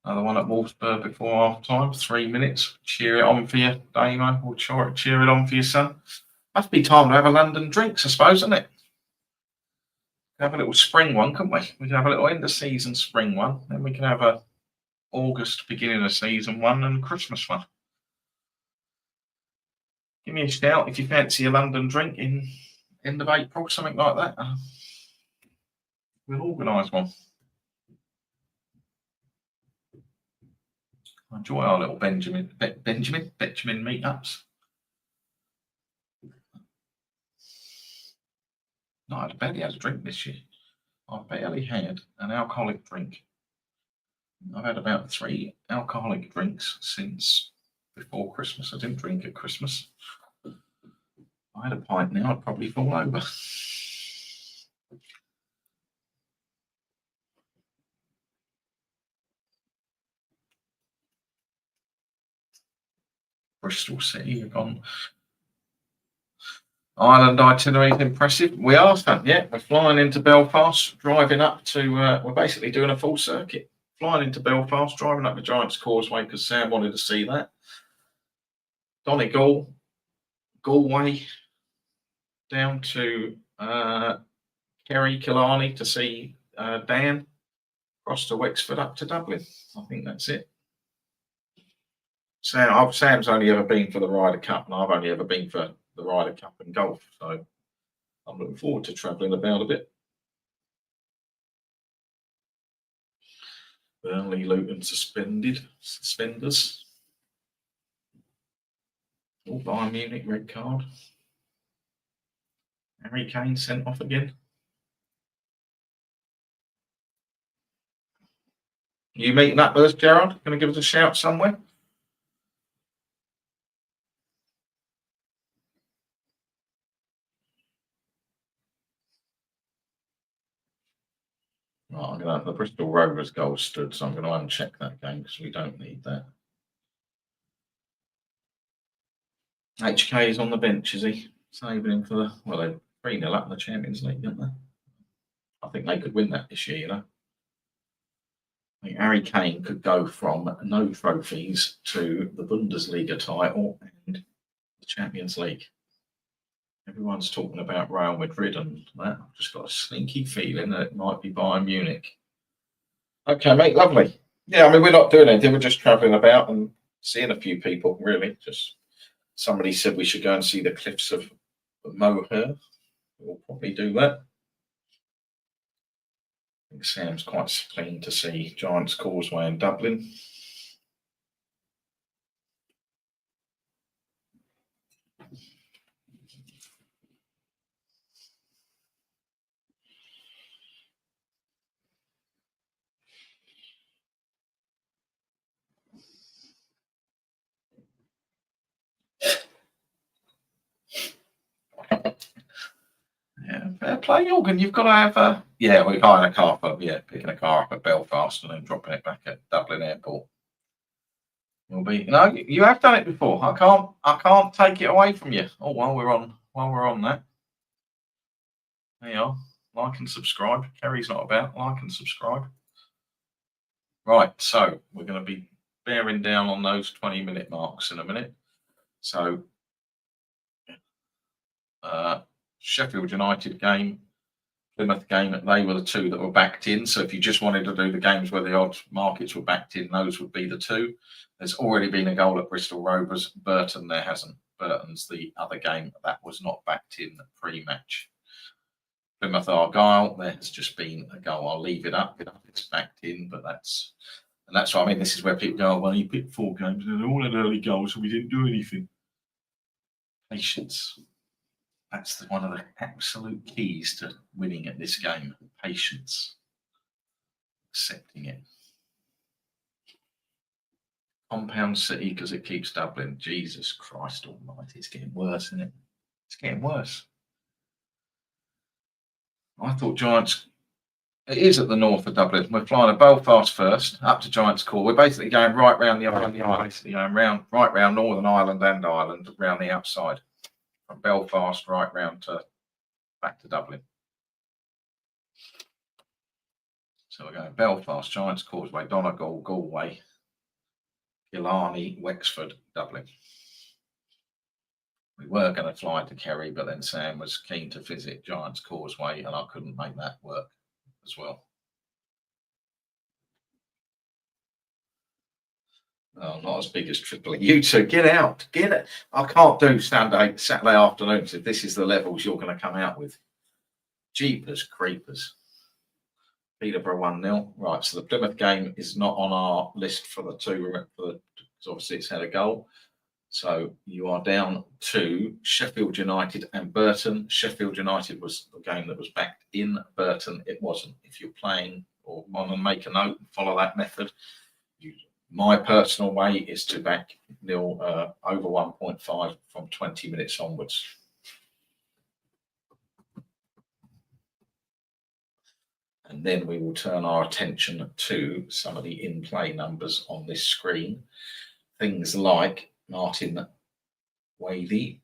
Another one at Wolfsburg before half time. 3 minutes. Cheer it on for you, Damo. Or cheer it on for your son. Must be time to have a London drinks, I suppose, isn't it? Have a little spring one, couldn't we? We can have a little end of season spring one. Then we can have a August beginning of season one and Christmas one. Give me a shout if you fancy a London drink in end of April, something like that. We'll organise one. I enjoy our little Benjamin meetups. No, I barely had a drink this year. I barely had an alcoholic drink. I've had about 3 alcoholic drinks since before Christmas. I didn't drink at Christmas. I had a pint now, I'd probably fall over. Bristol City have gone. Ireland itinerary is impressive. We are, yeah. We're flying into Belfast, driving up to. We're basically doing a full circuit. Flying into Belfast, driving up the Giant's Causeway because Sam wanted to see that. Donegal, Galway, down to Kerry, Killarney to see Dan. Across to Wexford, up to Dublin. I think that's it. Sam's only ever been for the Ryder Cup, and I've only ever been for the Ryder Cup and golf. So I'm looking forward to travelling about a bit. Burnley, Luton suspenders. Oh, Bayern Munich red card. Harry Kane sent off again. You meeting up with us, Gerard? Going to give us a shout somewhere? Right, I'm going to have the Bristol Rovers goal stood, so I'm going to uncheck that game because we don't need that. HK is on the bench, is he? Saving him for the, well, they're 3-0 up in the Champions League, aren't they? I think they could win that this year, you know. I think Harry Kane could go from no trophies to the Bundesliga title and the Champions League. Everyone's talking about Real Madrid and that. I've just got a sneaky feeling that it might be Bayern Munich. Okay, mate, lovely. Yeah, I mean, we're not doing anything. We're just travelling about and seeing a few people, really. Just somebody said we should go and see the cliffs of Moher. We'll probably do that. I think Sam's quite keen to see Giant's Causeway in Dublin. Yeah, fair play, Jorgen. You've got to have a... Yeah, we're hiring a car for, picking a car up at Belfast and then dropping it back at Dublin Airport. Will be. No, you have done it before. I can't take it away from you. Oh, while we're on that. There you are. Like and subscribe. Kerry's not about. Like and subscribe. Right, so we're going to be bearing down on those 20-minute marks in a minute. So, Sheffield United game, Plymouth game, they were the two that were backed in. So if you just wanted to do the games where the odd markets were backed in, those would be the two. There's already been a goal at Bristol Rovers. Burton, there hasn't. Burton's the other game that was not backed in pre-match. Plymouth Argyle, there has just been a goal. I'll leave it up. It's backed in, but that's what I mean. This is where people go, well, you picked 4 games and they all had early goals and we didn't do anything. Patience. That's one of the absolute keys to winning at this game. Patience. Accepting it. Compound City, because it keeps Dublin. Jesus Christ almighty. It's getting worse, isn't it? It's getting worse. I thought Giants... It is at the north of Dublin. We're flying to Belfast first, up to Giants Call. We're basically going right round the island. Basically going right round Northern Ireland and Ireland, round the outside. From Belfast right round to back to Dublin. So we're going Belfast, Giants Causeway, Donegal, Galway, Killarney, Wexford, Dublin. We were going to fly to Kerry, but then Sam was keen to visit Giants Causeway and I couldn't make that work as well. Oh, not as big as Tripoli. You two, get out. Get it. I can't do Saturday afternoons if this is the levels you're going to come out with. Jeepers creepers. Peterborough 1-0. Right, so the Plymouth game is not on our list for the two, because obviously it's had a goal. So you are down to Sheffield United and Burton. Sheffield United was the game that was backed in. Burton, it wasn't. If you're playing or want to make a note and follow that method, my personal way is to back nil over 1.5 from 20 minutes onwards. And then we will turn our attention to some of the in-play numbers on this screen. Things like Martin Wavy,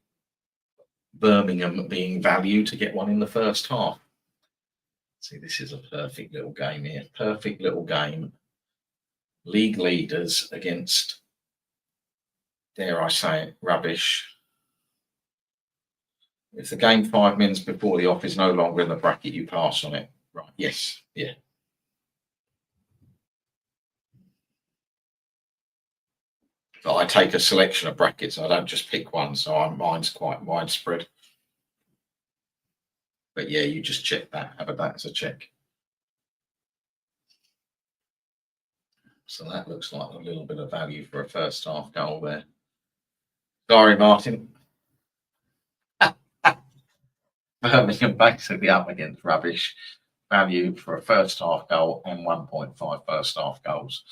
Birmingham being valued to get one in the first half. See, this is a perfect little game here. Perfect little game. League leaders against, dare I say it, rubbish. If the game 5 minutes before the off is no longer in the bracket, you pass on it. Right, yes, yeah. But I take a selection of brackets. I don't just pick one, so mine's quite widespread. But yeah, you just check that. Have that as a check. So that looks like a little bit of value for a first half goal there. Sorry, Martin. Birmingham basically up against rubbish value for a first half goal and 1.5 first half goals.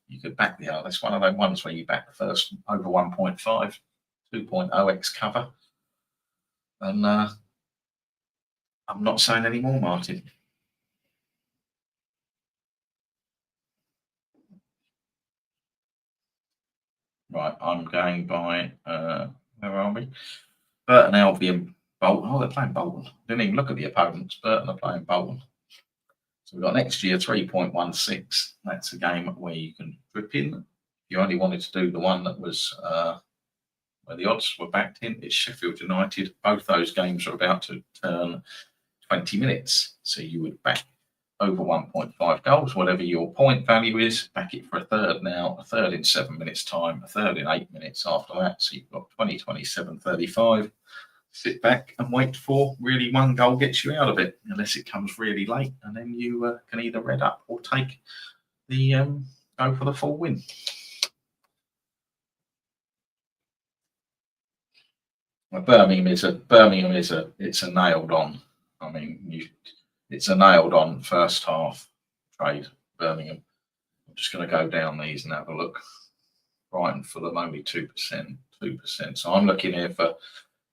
You could back the other. That's one of those ones where you back the first over 1.5, 2.0x cover. And I'm not saying any more, Martin. Right, I'm going by, where are we? Burton Albion, Bolton. Oh, they're playing Bolton. Didn't even look at the opponents. Burton are playing Bolton. So we've got next year 3.16. That's a game where you can drip in. If you only wanted to do the one that was where the odds were backed in, it's Sheffield United. Both those games are about to turn 20 minutes. So you would back over 1.5 goals, whatever your point value is, back it for a third now, a third in 7 minutes time, a third in 8 minutes after that. So you've got 20, 27, 35. Sit back and wait for really one goal gets you out of it, unless it comes really late, and then you can either red up or take the go for the full win. Well, Birmingham is a nailed on. I mean, it's a nailed on first half trade. Birmingham. I'm just going to go down these and have a look. Brighton for them only 2%, 2%. So I'm looking here for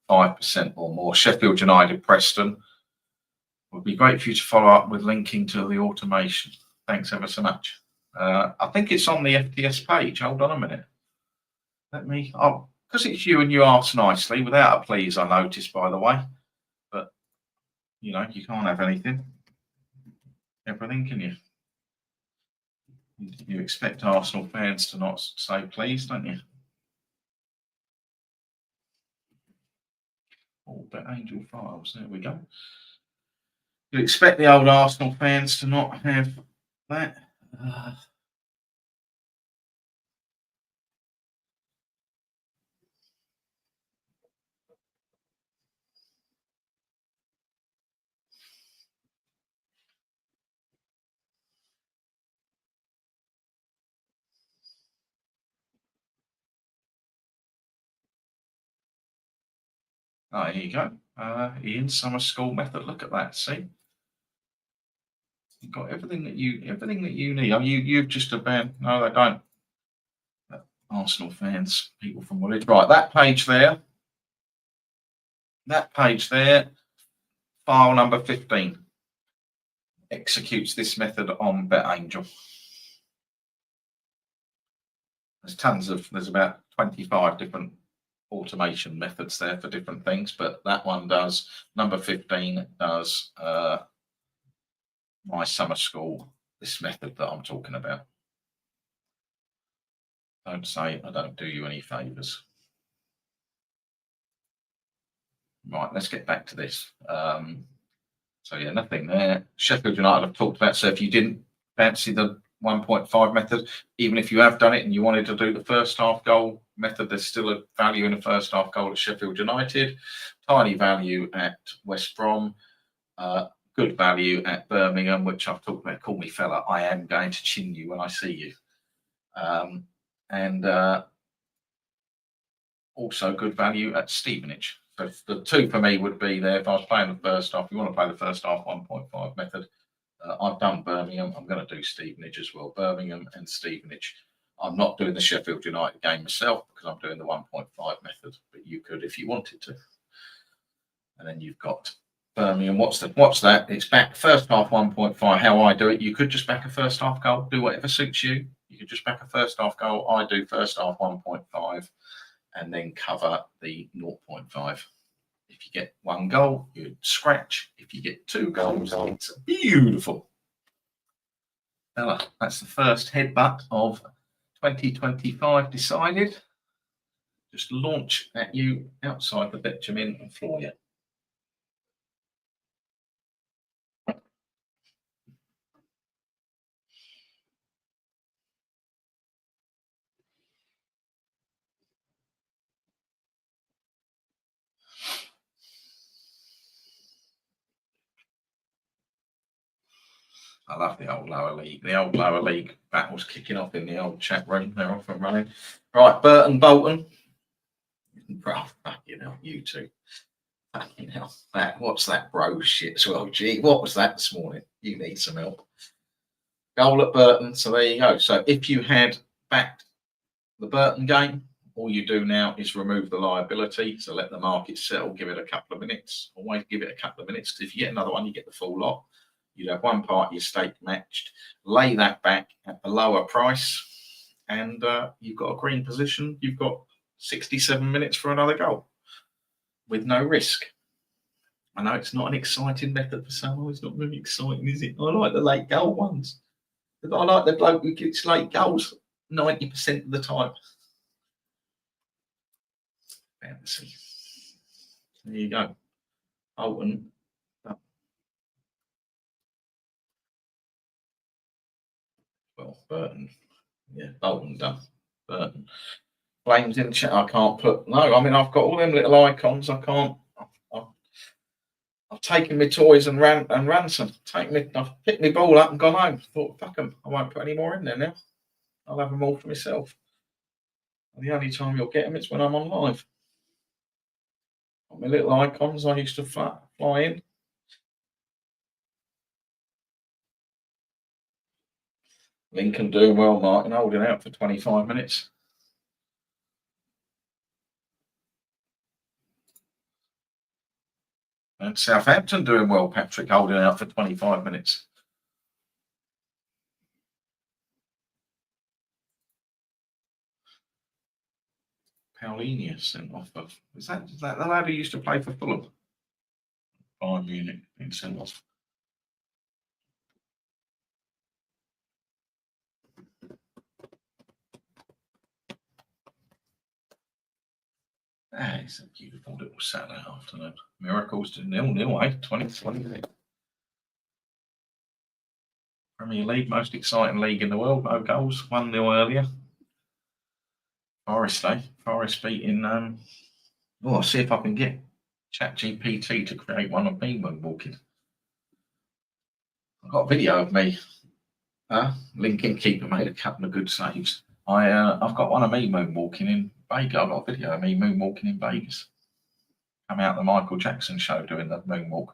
5% or more. Sheffield United, Preston. Would be great for you to follow up with linking to the automation. Thanks ever so much. I think it's on the FTS page. Hold on a minute. Because it's you and you asked nicely, without a please, I noticed, by the way. But, you can't have everything, can you? You expect Arsenal fans to not say please, don't you? Oh, but Angel Files, there we go. You expect the old Arsenal fans to not have that. Oh, here you go. Ian Summer School method. Look at that. See, you've got everything that you need. You've just about no, they don't. Arsenal fans, people from Woolwich. Right, that page there. File number 15 executes this method on BetAngel. There's about 25 different automation methods there for different things, but that one does. Number 15 does my summer school, this method that I'm talking about. Don't say I don't do you any favours. Right, let's get back to this. So yeah, nothing there. Sheffield United I've talked about. So if you didn't fancy the 1.5 method, even if you have done it and you wanted to do the first half goal method, there's still a value in the first half goal at Sheffield United. Tiny value at West Brom. Good value at Birmingham, which I've talked about. Call me fella. I am going to chin you when I see you. And also good value at Stevenage. So the two for me would be there. If I was playing the first half, you want to play the first half 1.5 method. I've done Birmingham. I'm going to do Stevenage as well. Birmingham and Stevenage. I'm not doing the Sheffield United game myself because I'm doing the 1.5 method, but you could if you wanted to. And then you've got Birmingham. What's that? It's back first half 1.5. How I do it, you could just back a first half goal. Do whatever suits you. You could just back a first half goal. I do first half 1.5 and then cover the 0.5. If you get one goal, you'd scratch. If you get two goals, it's beautiful. That's the first headbutt of 2025 decided. Just launch at you outside the Benjamin and floor you. I love the old lower league. The old lower league battles kicking off in the old chat room. They're off and running. Right, Burton, Bolton. Bro, fucking hell, you two. Fucking hell. What's that bro shit as well? Gee, what was that this morning? You need some help. Goal at Burton. So there you go. So if you had backed the Burton game, all you do now is remove the liability. So let the market settle, give it a couple of minutes. Always give it a couple of minutes, because if you get another one, you get the full lot. You'd have one part of your stake matched, lay that back at a lower price, and you've got a green position. You've got 67 minutes for another goal with no risk. I know it's not an exciting method for someone. It's not very exciting, is it? I like the late goal ones. I like the bloke who gets late goals 90% of the time. Fantasy. There you go. Bolton. Well, Burton. Yeah, Bolton done. Burton. Flames in chat. I can't put. No, I mean, I've got all them little icons. I can't. I've taken my toys and ran some. I've picked my ball up and gone home. Thought, fuck them. I won't put any more in there now. I'll have them all for myself. And the only time you'll get them is when I'm on live. Got my little icons I used to fly in. Lincoln doing well, Martin, holding out for 25 minutes. And Southampton doing well, Patrick, holding out for 25 minutes. Paulinho sent off. Is that the lad who used to play for Fulham? Bayern Munich being sent off. It's a beautiful little Saturday afternoon. Miracles to 0-0, eh? 2020. Premier League, most exciting league in the world. No goals, 1-0 earlier. Forest, eh? Forest beating. I'll see if I can get ChatGPT to create one of me when walking. I've got a video of me. Lincoln keeper made a couple of good saves. I've got one of me moonwalking in Vegas. I've got a video of me moonwalking in Vegas. Come out the Michael Jackson show doing the moonwalk.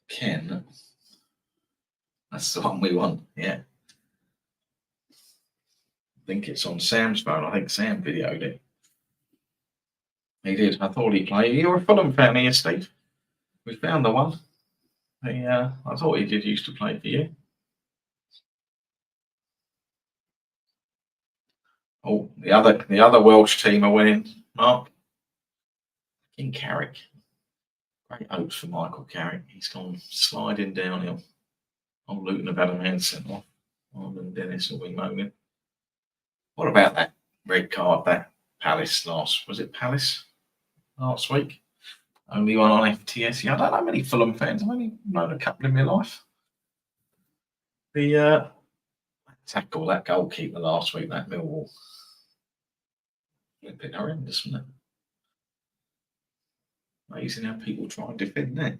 Ken. That's the one we want, yeah. I think it's on Sam's phone. I think Sam videoed it. He did. I thought he played. You're a Fulham fan here, Steve. We found the one. I thought he did used to play for you. Oh, the other Welsh team are winning. Mark. King Carrick. Great hopes for Michael Carrick. He's gone sliding downhill. Old Luton have had a man sent off. And Dennis will be moaning. What about that red card, that Palace was it Palace last week? Only one on FTS. Yeah, I don't know many Fulham fans. I've only known a couple in my life. The tackle, that goalkeeper last week, that Millwall. A bit horrendous, wasn't it? Amazing how people try and defend that.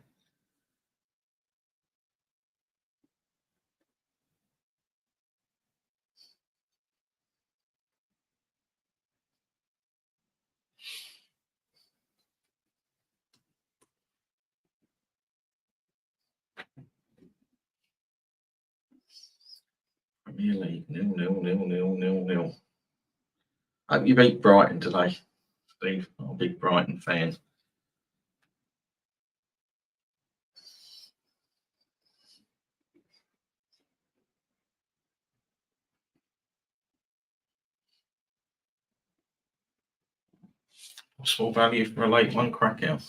Premier League, 0-0. Hope you beat Brighton today, Steve. I'm a big Brighton fan. Small value for a late one, Krakow.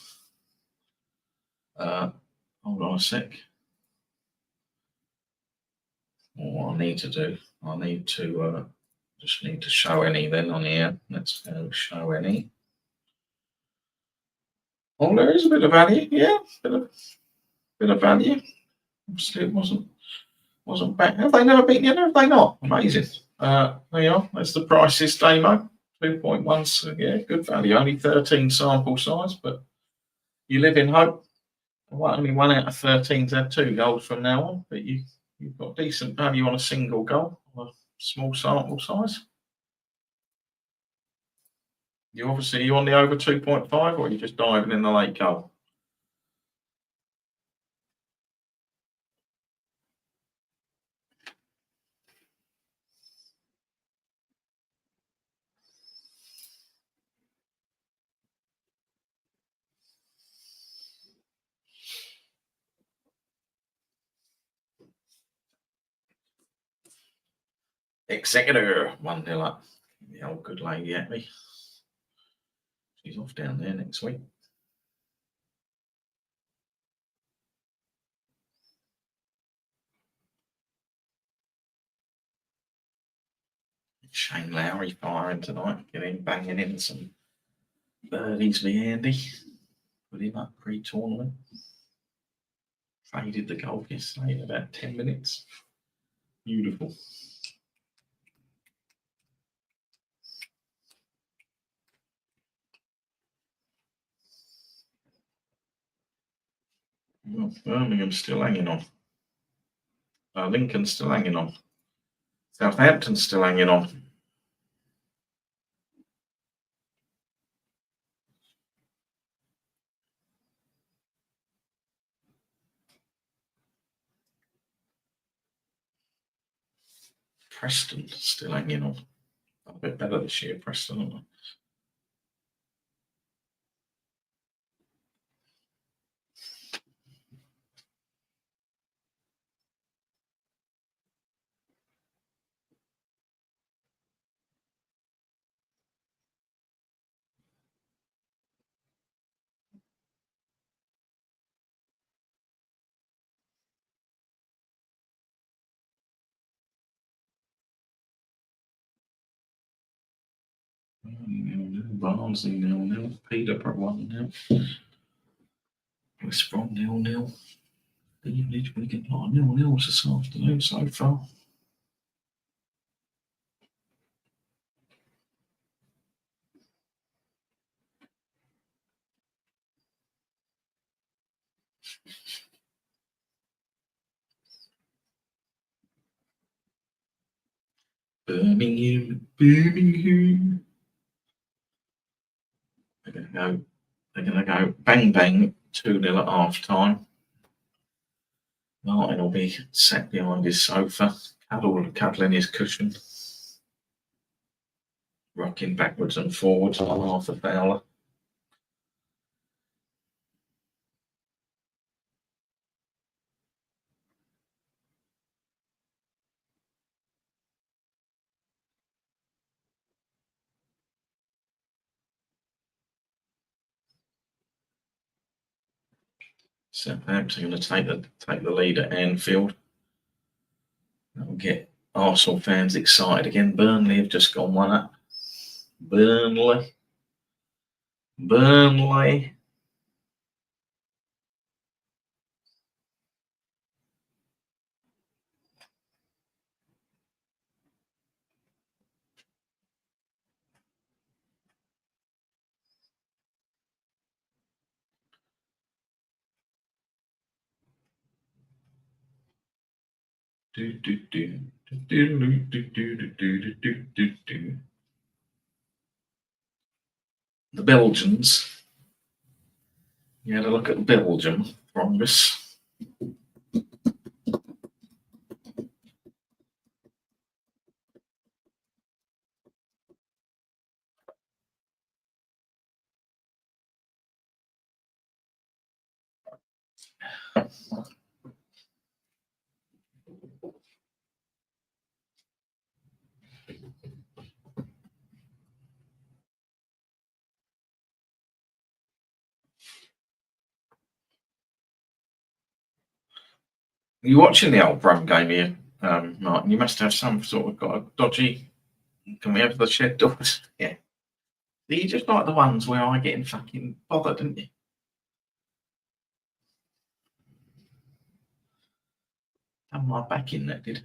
Hold on a sec. What I need to do, just need to show any then on here. Let's go show any. Oh, there is a bit of value, yeah, bit of value. Obviously, it wasn't bad. Have they never beaten you? Have they not? Amazing. There you are. That's the prices demo. 2.1, so yeah, good value. Only 13 sample size, but you live in hope. Well, only 1 out of 13's had 2 goals from now on, but you've got decent value on a single goal on a small sample size. You on the over 2.5, or are you just diving in the late goal? Executor 1-0 up. The old good lady at me. She's off down there next week. Shane Lowry firing tonight, banging in some birdies for Andy. Put him up pre-tournament. Traded the golf yesterday in about 10 minutes. Beautiful. Well, Birmingham's still hanging on. Lincoln's still hanging on. Southampton's still hanging on. Preston still hanging on. A bit better this year, Preston, aren't they? Barnsley 0-0. Peterborough 1-0. West Brom 0-0. Stevenage, we get a lot of 0-0s this afternoon so far. Birmingham. They're gonna go bang bang 2-0 at half time. Martin will be sat behind his sofa, cuddling his cushion, rocking backwards and forwards like Arthur Fowler. Southampton going to take the lead at Anfield. That'll get Arsenal fans excited again. Burnley have just gone 1 up. Burnley. The Belgians. You had a look at Belgium, Thrombus. You watching the old Brum game here, Martin? You must have some sort of got a dodgy. Can we have the shed doors? Yeah. You just like the ones where I get fucking bothered, didn't you? Done my back in that did.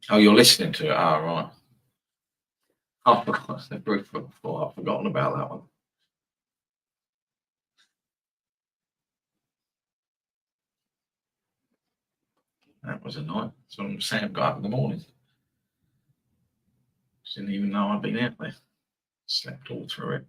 Oh, you're listening to it. Oh, right. I forgot. I've forgotten about that one. That was a night. So Sam got up in the morning. Didn't even know I'd been out there. Slept all through it.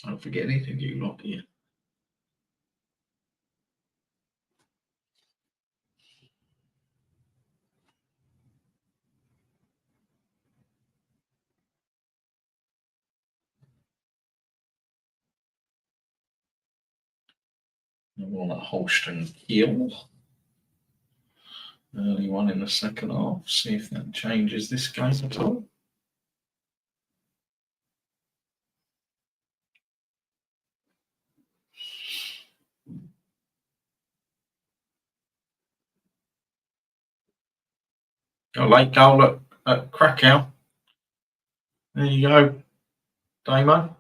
I don't forget anything, you lot, do you? We're on that Holston Hill. Early one in the second half. See if that changes this game at all. A late goal at Krakow. There you go, Damo.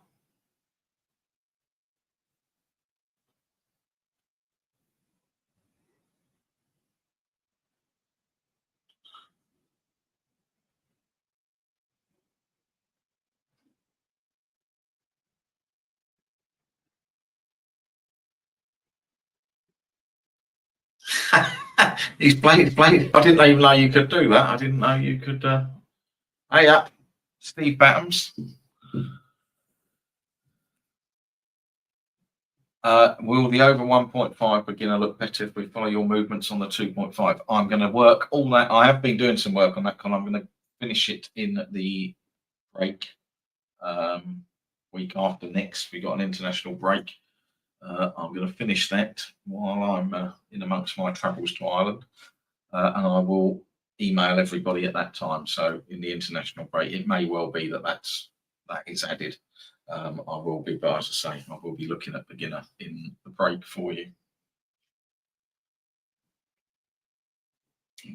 He's played. I didn't even know you could do that. I didn't know you could. Hey up, Steve Battams. Will the over 1.5 beginner look better if we follow your movements on the 2.5? I'm going to work all that. I have been doing some work on that, Con. I'm going to finish it in the break. Week after next, we got an international break. I'm going to finish that while I'm in amongst my travels to Ireland, and I will email everybody at that time. So in the international break, it may well be that is added. I will be, but as I say, I will be looking at beginner in the break for you.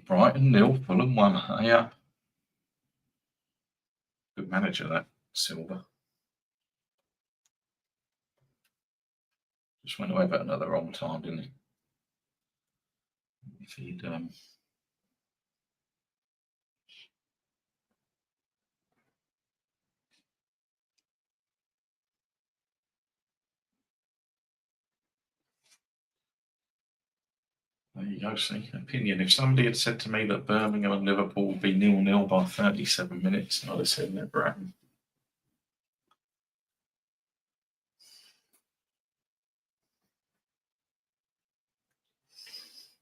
Brighton 0, Fulham 1. Yeah, good manager that Silver. Just went to Everton at the wrong time, didn't he? If he'd there you go, see, opinion. If somebody had said to me that Birmingham and Liverpool would be 0-0 by 37 minutes, I'd have said never happened.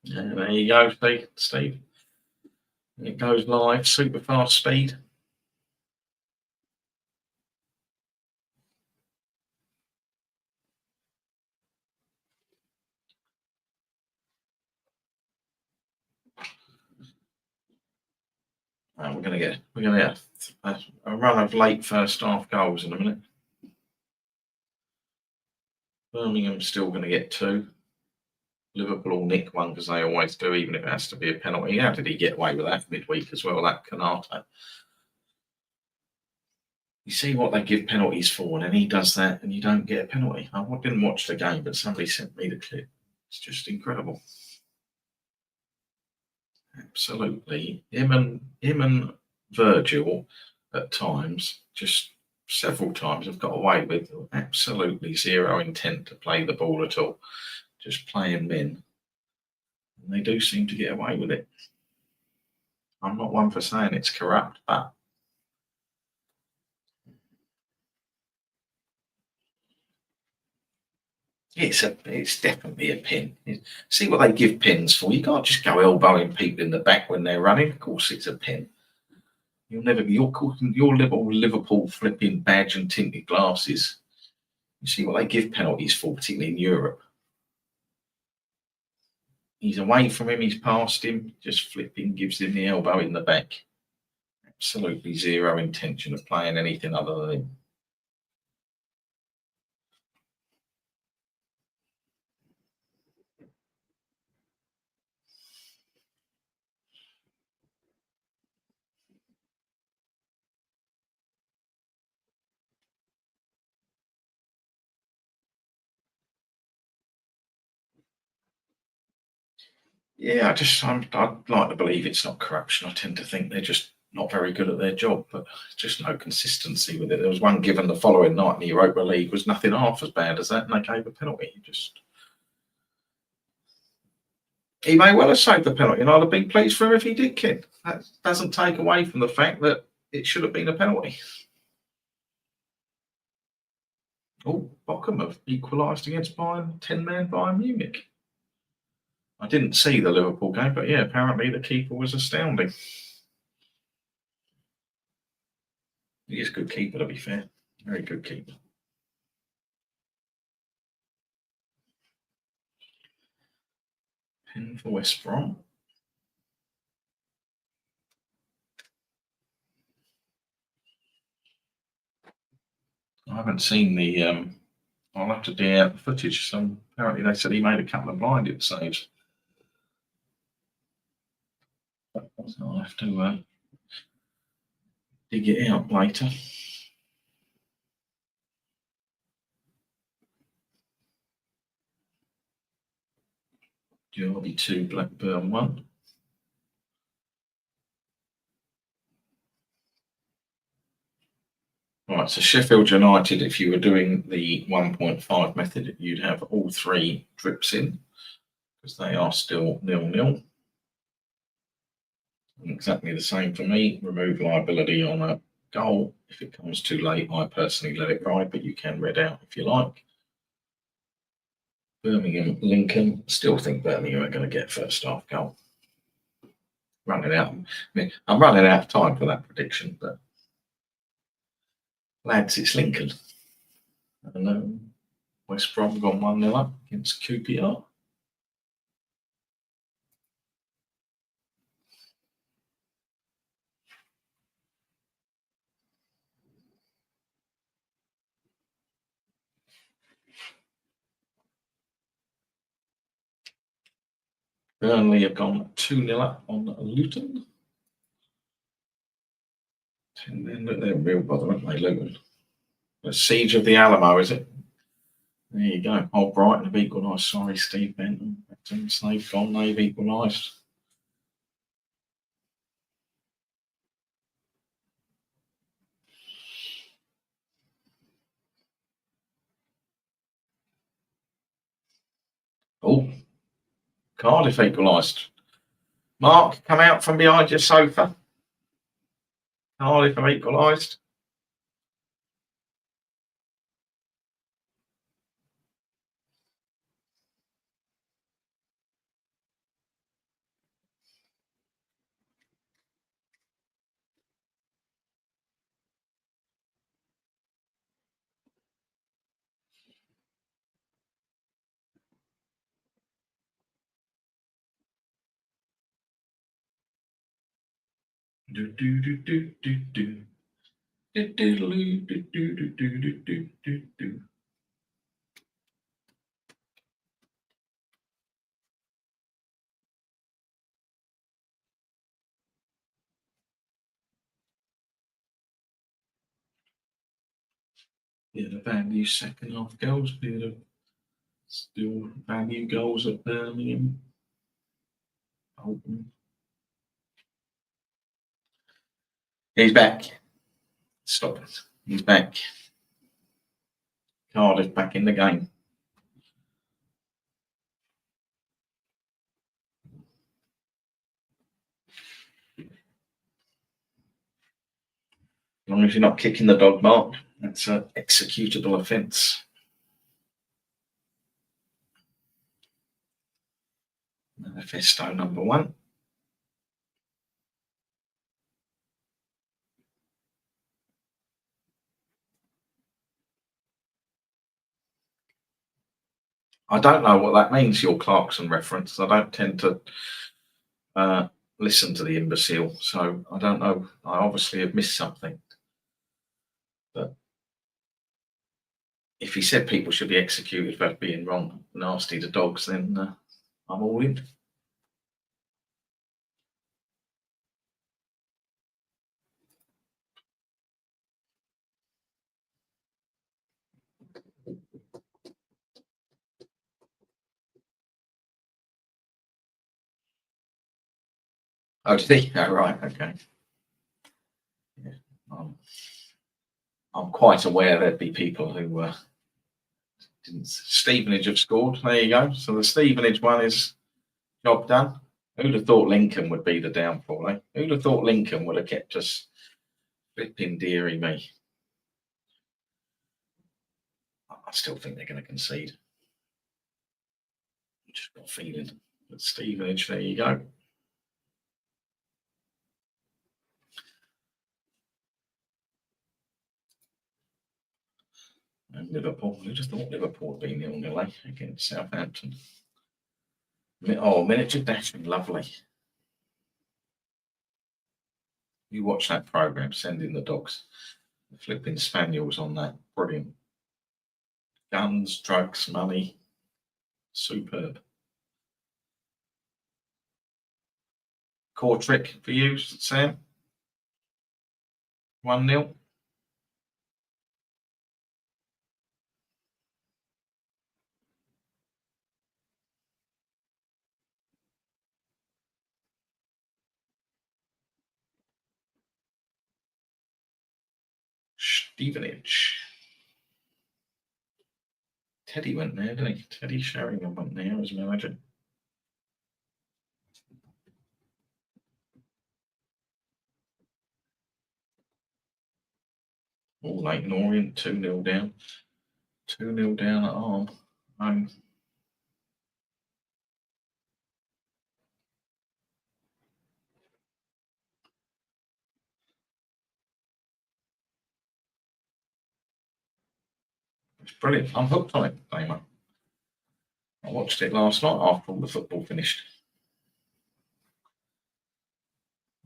Yeah, there you go, Steve. It goes live, super fast speed. We're going to get a run of late first half goals in a minute. Birmingham's still going to get 2. Liverpool will nick one because they always do, even if it has to be a penalty. How did he get away with that midweek as well, that Canate? You see what they give penalties for, and then he does that, and you don't get a penalty. I didn't watch the game, but somebody sent me the clip. It's just incredible. Absolutely. Him and Virgil at times, just several times, have got away with absolutely zero intent to play the ball at all. Just playing men. And they do seem to get away with it. I'm not one for saying it's corrupt, but it's definitely a pin. See what they give pins for. You can't just go elbowing people in the back when they're running. Of course, it's a pin. You'll never be your little Liverpool flipping badge and tinted glasses. You see what they give penalties for, particularly in Europe. He's away from him, he's past him, just flipping, gives him the elbow in the back. Absolutely zero intention of playing anything other than him. Yeah, I'd like to believe it's not corruption. I tend to think they're just not very good at their job, but just no consistency with it. There was one given the following night in the Europa League was nothing half as bad as that, and they gave a penalty. He may well have saved the penalty, and I'd have been pleased for him if he did kick. That doesn't take away from the fact that it should have been a penalty. Oh, Bochum have equalised against Bayern, 10-man Bayern Munich. I didn't see the Liverpool game, but yeah, apparently the keeper was astounding. He is a good keeper, to be fair. Very good keeper. Pen for West Brom. I haven't seen the. I'll have to dig out the footage. Apparently, they said he made a couple of blinded saves. So I'll have to dig it out later. Derby 2, Blackburn 1. Right, so Sheffield United, if you were doing the 1.5 method, you'd have all three drips in because they are still 0-0. Exactly the same for me. Remove liability on a goal. If it comes too late, I personally let it ride, but you can read out if you like. Birmingham, Lincoln. Still think Birmingham are going to get first half goal. Running out. I'm running out of time for that prediction, but lads, it's Lincoln. And West Brom gone 1-0 up against QPR. Burnley have gone 2-0 up on Luton. They're real bother, aren't they, Luton? The Siege of the Alamo, is it? There you go. Oh, Brighton have equalised. Sorry, Steve Benton. They've gone, they've equalised. Oh, Cardiff equalised. Mark, come out from behind your sofa. Cardiff have equalised. Do do do do do do. Do do do do do do do do do. Yeah, the value second half goals. Still value goals at Birmingham. Bolton. He's back. Stop it. He's back. Cardiff back in the game. As long as you're not kicking the dog, Mark, that's an executable offence. Manifesto number 1. I don't know what that means, your Clarkson reference. I don't tend to listen to the imbecile, so I don't know. I obviously have missed something. But if he said people should be executed for being wrong, nasty to dogs, then I'm all in. Oh, did he? Oh, right. Okay. Yeah. I'm quite aware there'd be people who didn't. Stevenage have scored. There you go. So the Stevenage one is job done. Who'd have thought Lincoln would be the downfall, eh? Who'd have thought Lincoln would have kept us flipping dearie me? I still think they're going to concede. Just got a feeling. But Stevenage, there you go. And Liverpool. Who just thought Liverpool would be 0-0 against Southampton? Oh, miniature dashing, lovely. You watch that program, Sending the Dogs. The flipping spaniels on that, brilliant. Guns, drugs, money, superb. Core trick for you, Sam? 1-0. Stevenage. Teddy went there, didn't he? Teddy Sheringham went there as manager. All Leighton Orient, 2-0 down. 2-0 down at Arm. It's brilliant. I'm hooked on it, Damon. I watched it last night after all the football finished.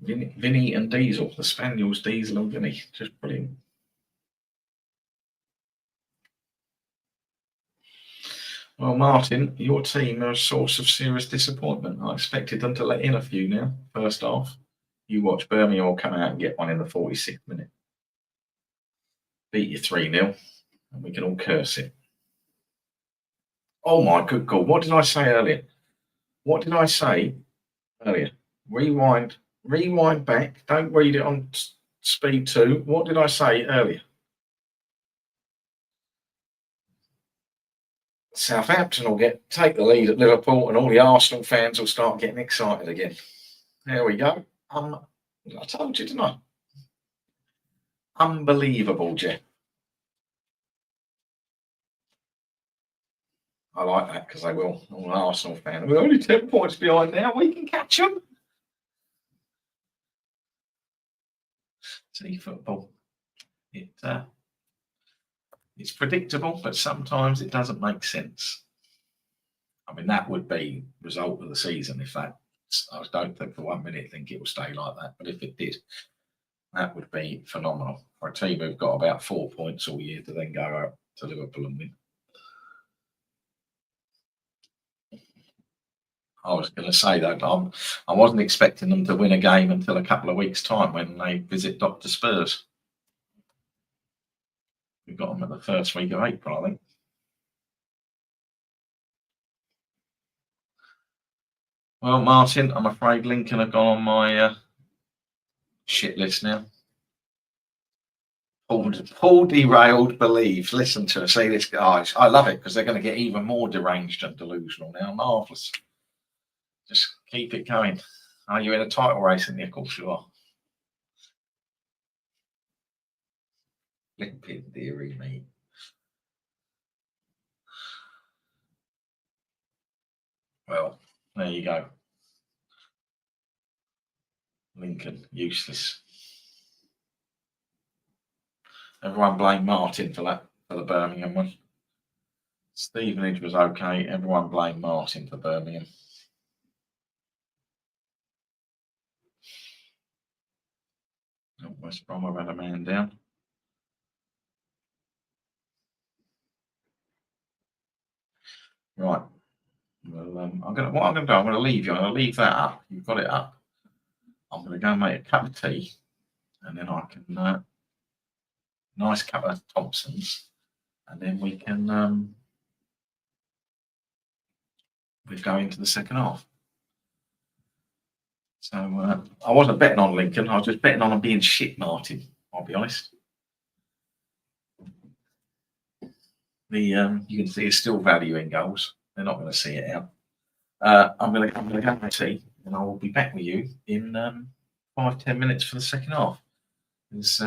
Vinny and Diesel, the Spaniels, Diesel and Vinny, just brilliant. Well, Martin, your team are a source of serious disappointment. I expected them to let in a few now, first half. You watch Birmingham will come out and get one in the 46th minute. Beat you 3-0, and we can all curse it. Oh my good God, what did I say earlier? What did I say earlier? Rewind back. Don't read it on speed 2. What did I say earlier? Southampton will take the lead at Liverpool, and all the Arsenal fans will start getting excited again. There we go. I told you, didn't I? Unbelievable, Jeff. I like that because they will. All Arsenal fans. We're only 10 points behind now. We can catch them. See, football. It's predictable, but sometimes it doesn't make sense. I mean, that would be result of the season if that. I don't think for 1 minute think it will stay like that, but if it did, that would be phenomenal for a team who've got about 4 points all year to then go out to Liverpool and win. I was going to say that I wasn't expecting them to win a game until a couple of weeks' time when they visit Dr. Spurs. We've got them at the first week of April, I think. Well, Martin, I'm afraid Lincoln have gone on my shit list now. Paul derailed believes. Listen to us. See this, guys. I love it because they're going to get even more deranged and delusional now. Marvellous. Just keep it going. Are you in a title race? And of course you are. Limping, dearie me. Well, there you go. Lincoln, useless. Everyone blame Martin for that, for the Birmingham one. Stevenage was okay. Everyone blame Martin for Birmingham. Oh, West Brom have had a man down. Right. Well, what I'm going to do, I'm going to leave you. I'm going to leave that up. You've got it up. I'm going to go and make a cup of tea, and then I can nice cup of Thompson's, and then we can we go into the second half. So I wasn't betting on Lincoln. I was just betting on them being shit, Martin. I'll be honest. You can see it's still value in goals. They're not going to see it out. I'm gonna go and tea, and I will be back with you in 5-10 minutes for the second half. It's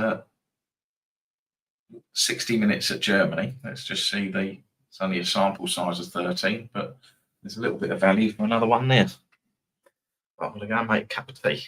60 minutes at Germany. Let's just see it's only a sample size of 13, but there's a little bit of value for another one there. I'm gonna go and make a cup of tea.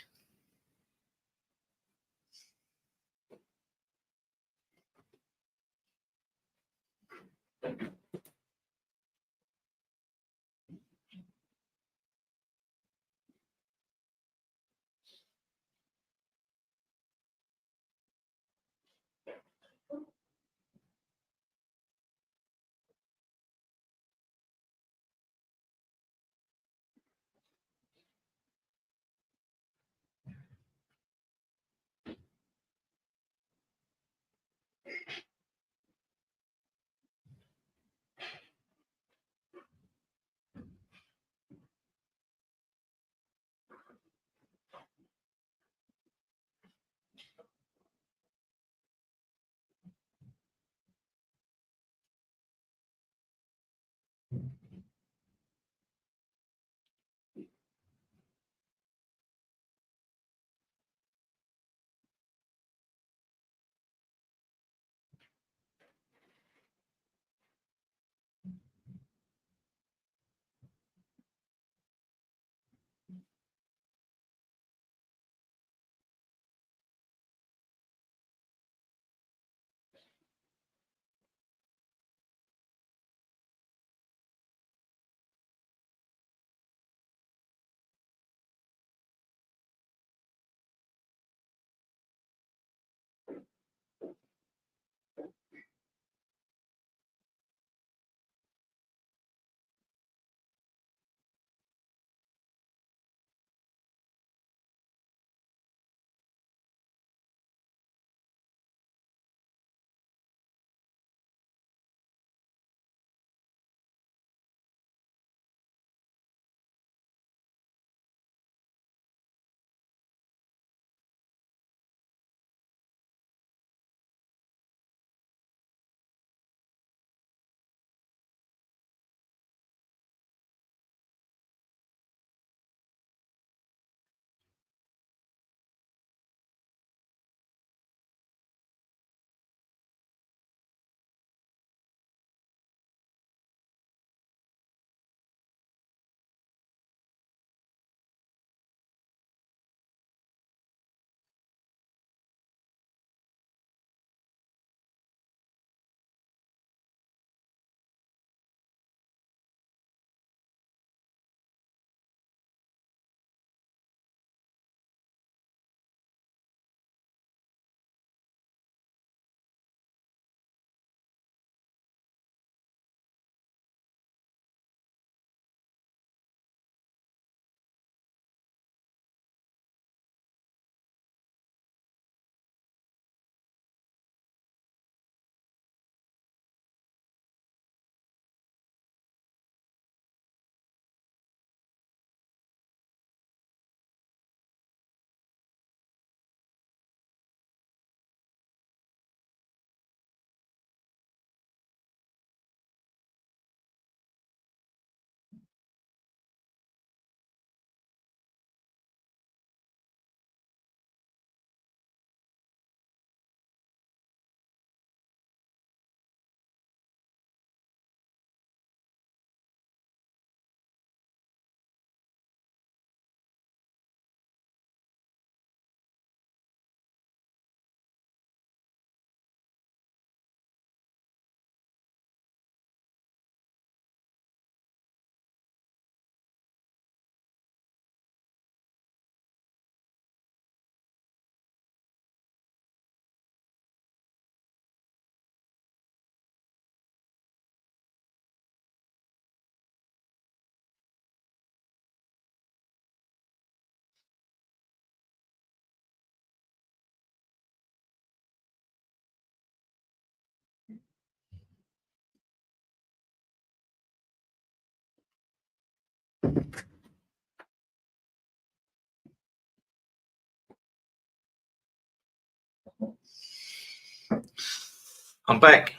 I'm back.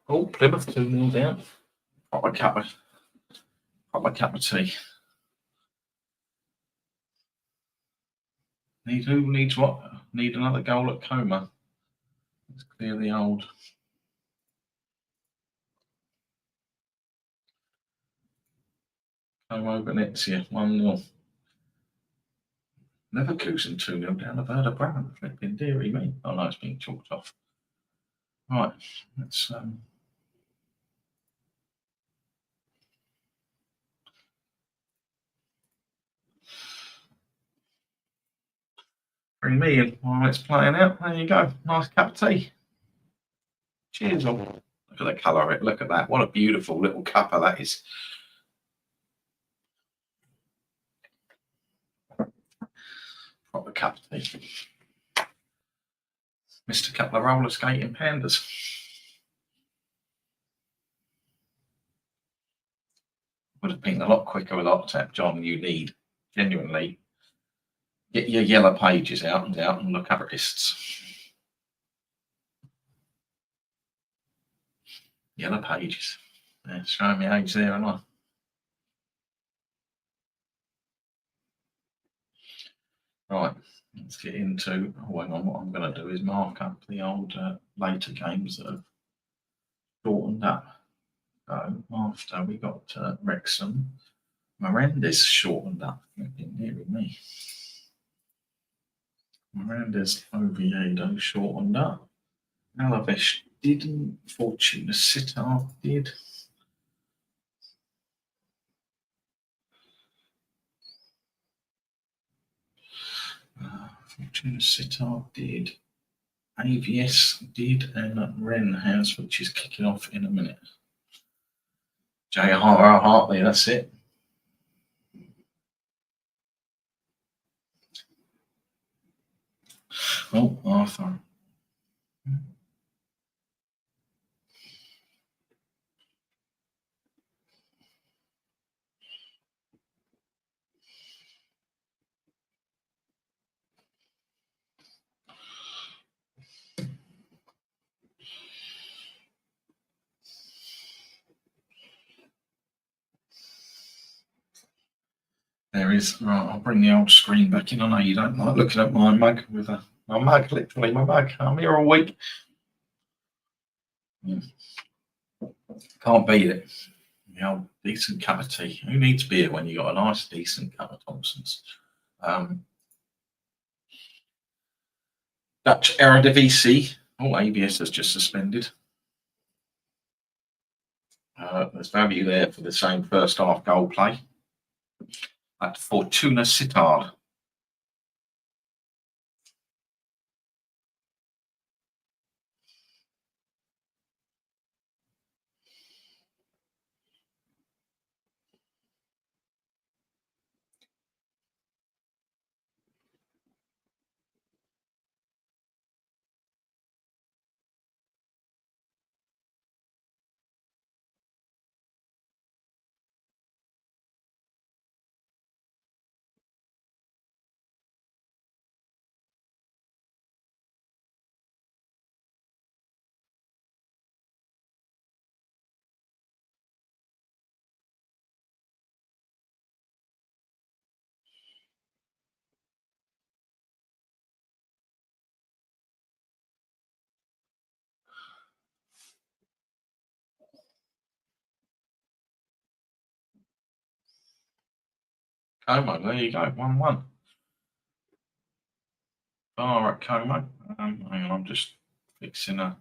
Oh, Plymouth 2-0 down. Pop my cup of tea. Who needs what? Need another goal at Coma. Let's clear the old. Como Venezia 1-0. Leverkusen 2-0 down the Werder Bremen. Flipping dearie me. Oh no, it's being chalked off. Right, let's bring me in while it's playing out. There you go. Nice cup of tea. Cheers all. Look at the colour of it. Look at that. What a beautiful little cuppa that is. Proper cup of tea. Missed a couple of roller skating pandas. Would have been a lot quicker without tap, John. You need genuinely get your yellow pages out and look at wrists. Yellow pages. Yeah, showing me age there, and I. Right, let's get into. Oh, hang on. What I'm going to do is mark up the old later games that have shortened up. So after we got Wrexham, Miranda's shortened up. Nearly me. Miranda's Oviedo shortened up. Alaves didn't. Fortuna Sittard did. Fortuna Sittard did. AVS did, and Ren has, which is kicking off in a minute. J.R.R. Hartley, that's it. Oh, Arthur. There is. Right, I'll bring the old screen back in. I know you don't like looking at my mug with my mug, literally my mug. I'm here all week. Yeah. Can't beat it. The old decent cup of tea. Who needs beer when you got a nice, decent cup of Thompson's? Dutch Eredivisie. Oh, ABS has just suspended. There's value there for the same first half goal play. At Fortuna Sittard. Como, there you go, 1-1. Bar at Como. Hang on, I'm just fixing a.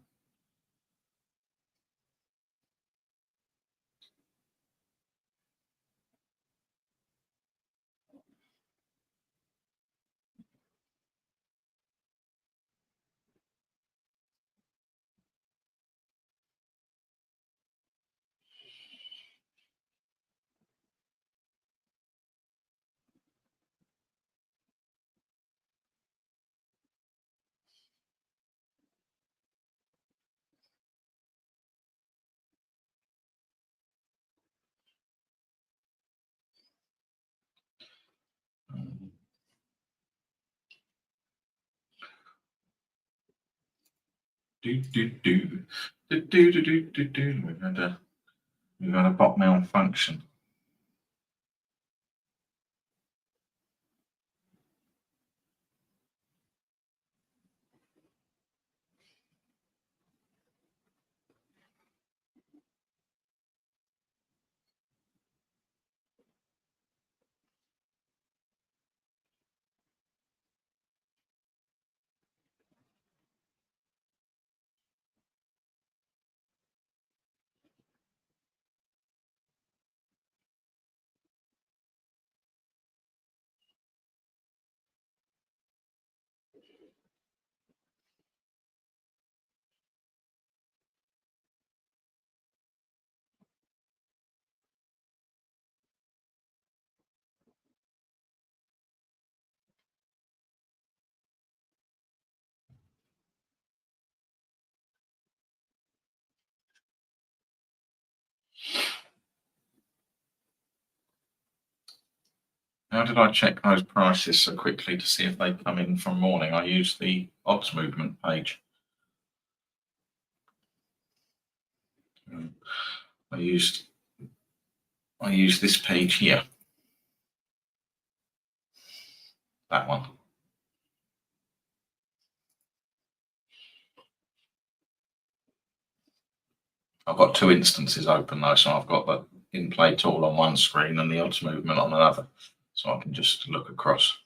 We've had a bot malfunction. How did I check those prices so quickly to see if they come in from morning? I used the odds movement page. I used this page here. That one. I've got two instances open though, so I've got the in-play tool on one screen and the odds movement on another, so I can just look across.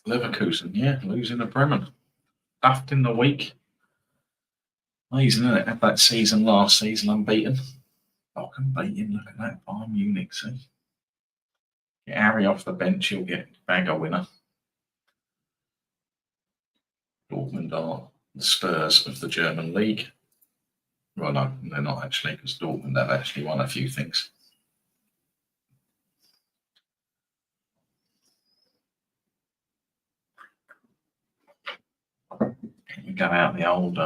Leverkusen, yeah, losing to Bremen. Daft in the week. Amazing, isn't it? Had that season last season unbeaten. Oh, unbeaten, look at that. Bayern Munich, see? Get Harry off the bench, he'll get bagger winner. Dortmund are the Spurs of the German league. Well, no, they're not actually, because Dortmund have actually won a few things. We go out the old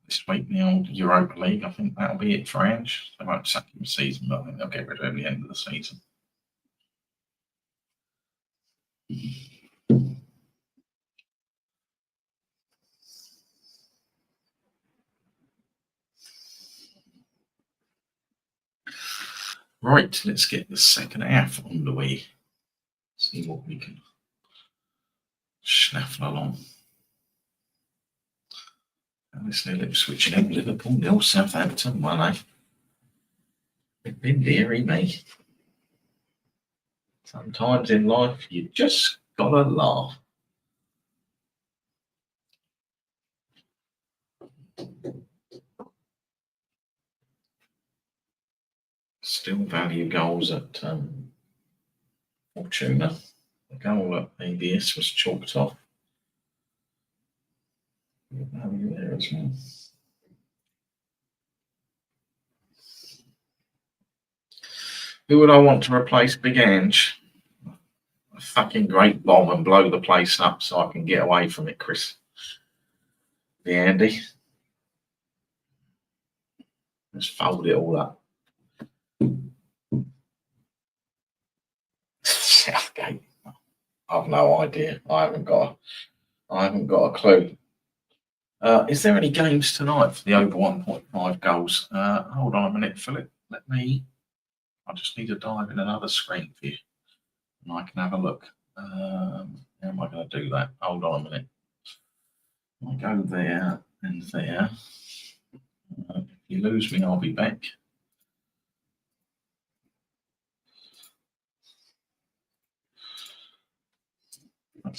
this week, the old Europa League. I think that'll be it for Ange. They won't sack him a season, but I think they'll get rid of him at the end of the season. Right, let's get the second half on the way. See what we can snaffle along. Obviously, Ipswich and Liverpool nil, Southampton 1-8. Been deary me. Sometimes in life, you just gotta laugh. Still value goals at Fortuna. The goal at ABS was chalked off. Value there as well. Who would I want to replace Big Ange? A fucking great bomb and blow the place up so I can get away from it, Chris. The Andy. Just fold it all up. Southgate. I've no idea. I haven't got a clue. Is there any games tonight for the over 1.5 goals? Hold on a minute, Philip. Let me I just need to dive in another screen for you, and I can have a look. How am I going to do that? Hold on a minute. I go there and there. If you lose me, I'll be back.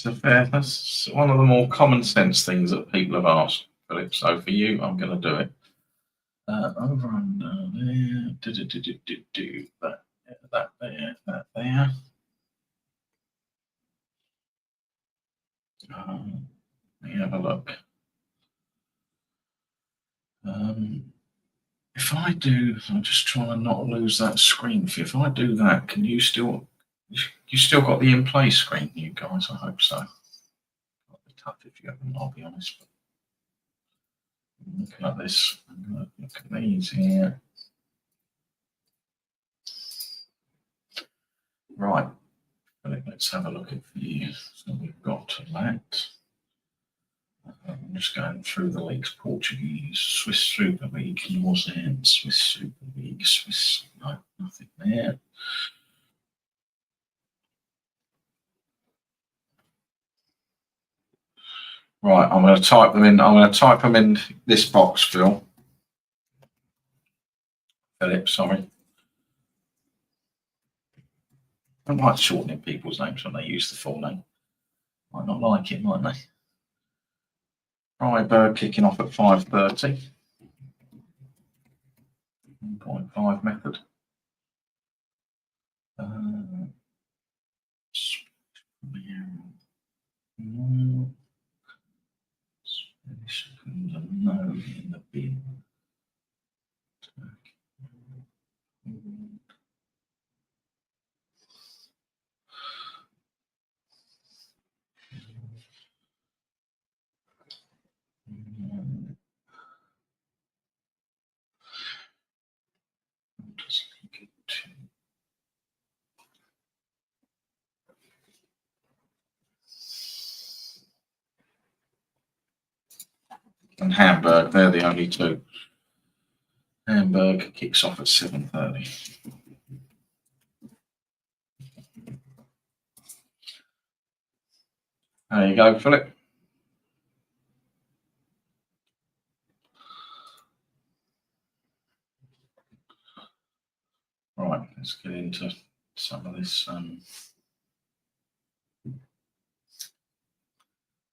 That's one of the more common sense things that people have asked, Philip. So for you, I'm going to do it. Over under there, that there, that there. Let me have a look. If I do, I'm just trying to not lose that screen. If I do that, can you still got the in place screen, you guys? I hope so. It'll be tough if you haven't, I'll be honest. But looking at this, look at these here. Right, let's have a look at these. So we've got that. I'm just going through the leagues: Portuguese, Swiss Super League, Lausanne, Swiss Super League, Swiss. No, nothing there. Right, I'm going to type them in. I'm going to type them in this box, Philip, sorry. I don't like shortening people's names when they use the full name. Might not like it, might they? Freiburg kicking off at 5:30. 1.5 method. No in the bin. And Hamburg, they're the only two. Hamburg kicks off at 7:30. There you go, Philip. Right, let's get into some of this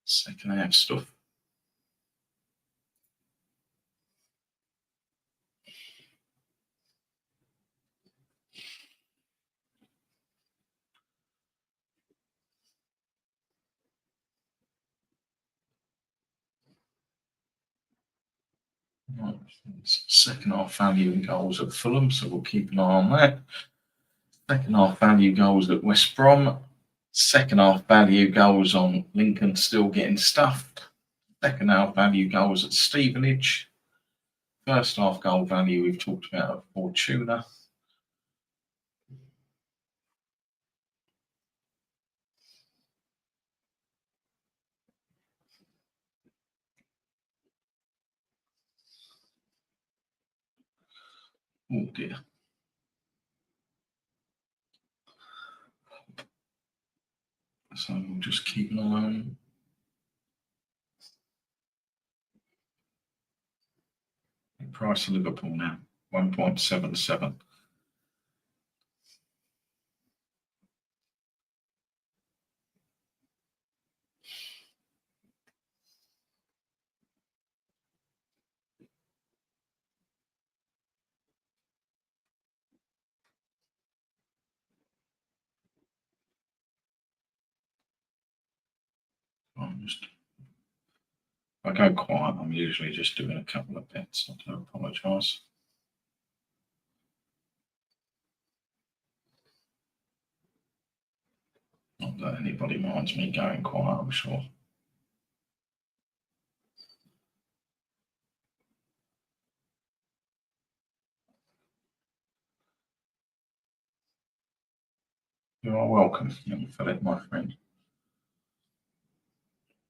second half stuff. Right, second half value and goals at Fulham, so we'll keep an eye on that. Second half value goals at West Brom. Second half value goals on Lincoln still getting stuffed. Second half value goals at Stevenage. First half goal value we've talked about at Fortuna. Oh dear. So we'll just keep an eye on. The price of Liverpool now, 1.77. If I go quiet, I'm usually just doing a couple of bets. I do apologise. Not that anybody minds me going quiet, I'm sure. You are welcome, young Philip, my friend.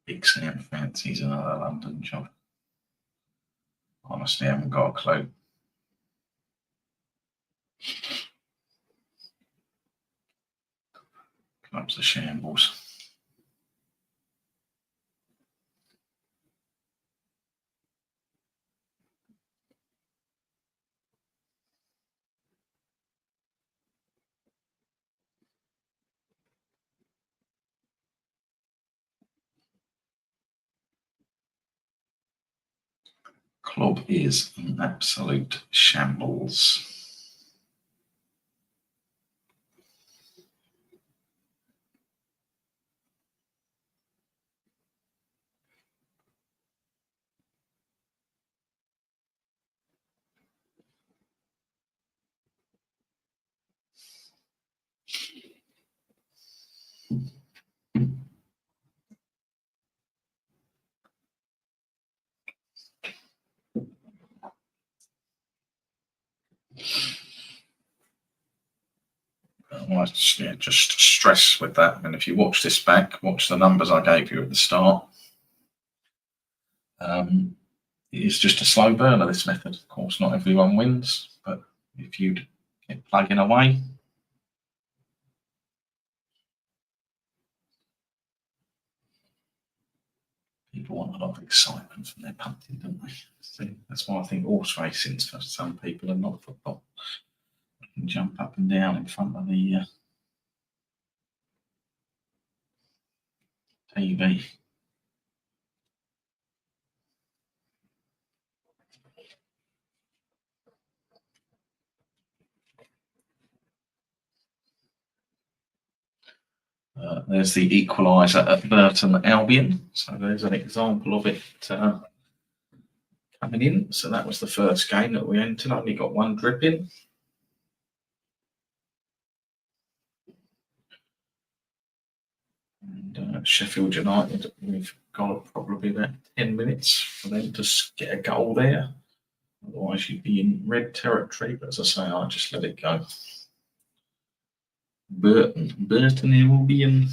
Big Sam fancies another London job. Honestly, I haven't got a clue. Club's a shambles. Club is an absolute shambles. Just stress with that. And if you watch this back, watch the numbers I gave you at the start. It's just a slow burner, this method. Of course, not everyone wins, but if you get plugging away, people want a lot of excitement from their punting, don't they? So that's why I think horse racing's for some people and not football. You can jump up and down in front of the TV. There's the equaliser at Burton Albion. So there's an example of it coming in. So that was the first game that we entered. Only got one drip in. And Sheffield United, we've got probably about 10 minutes for them to get a goal there. Otherwise, you'd be in red territory. But as I say, I just let it go. Burton Albion.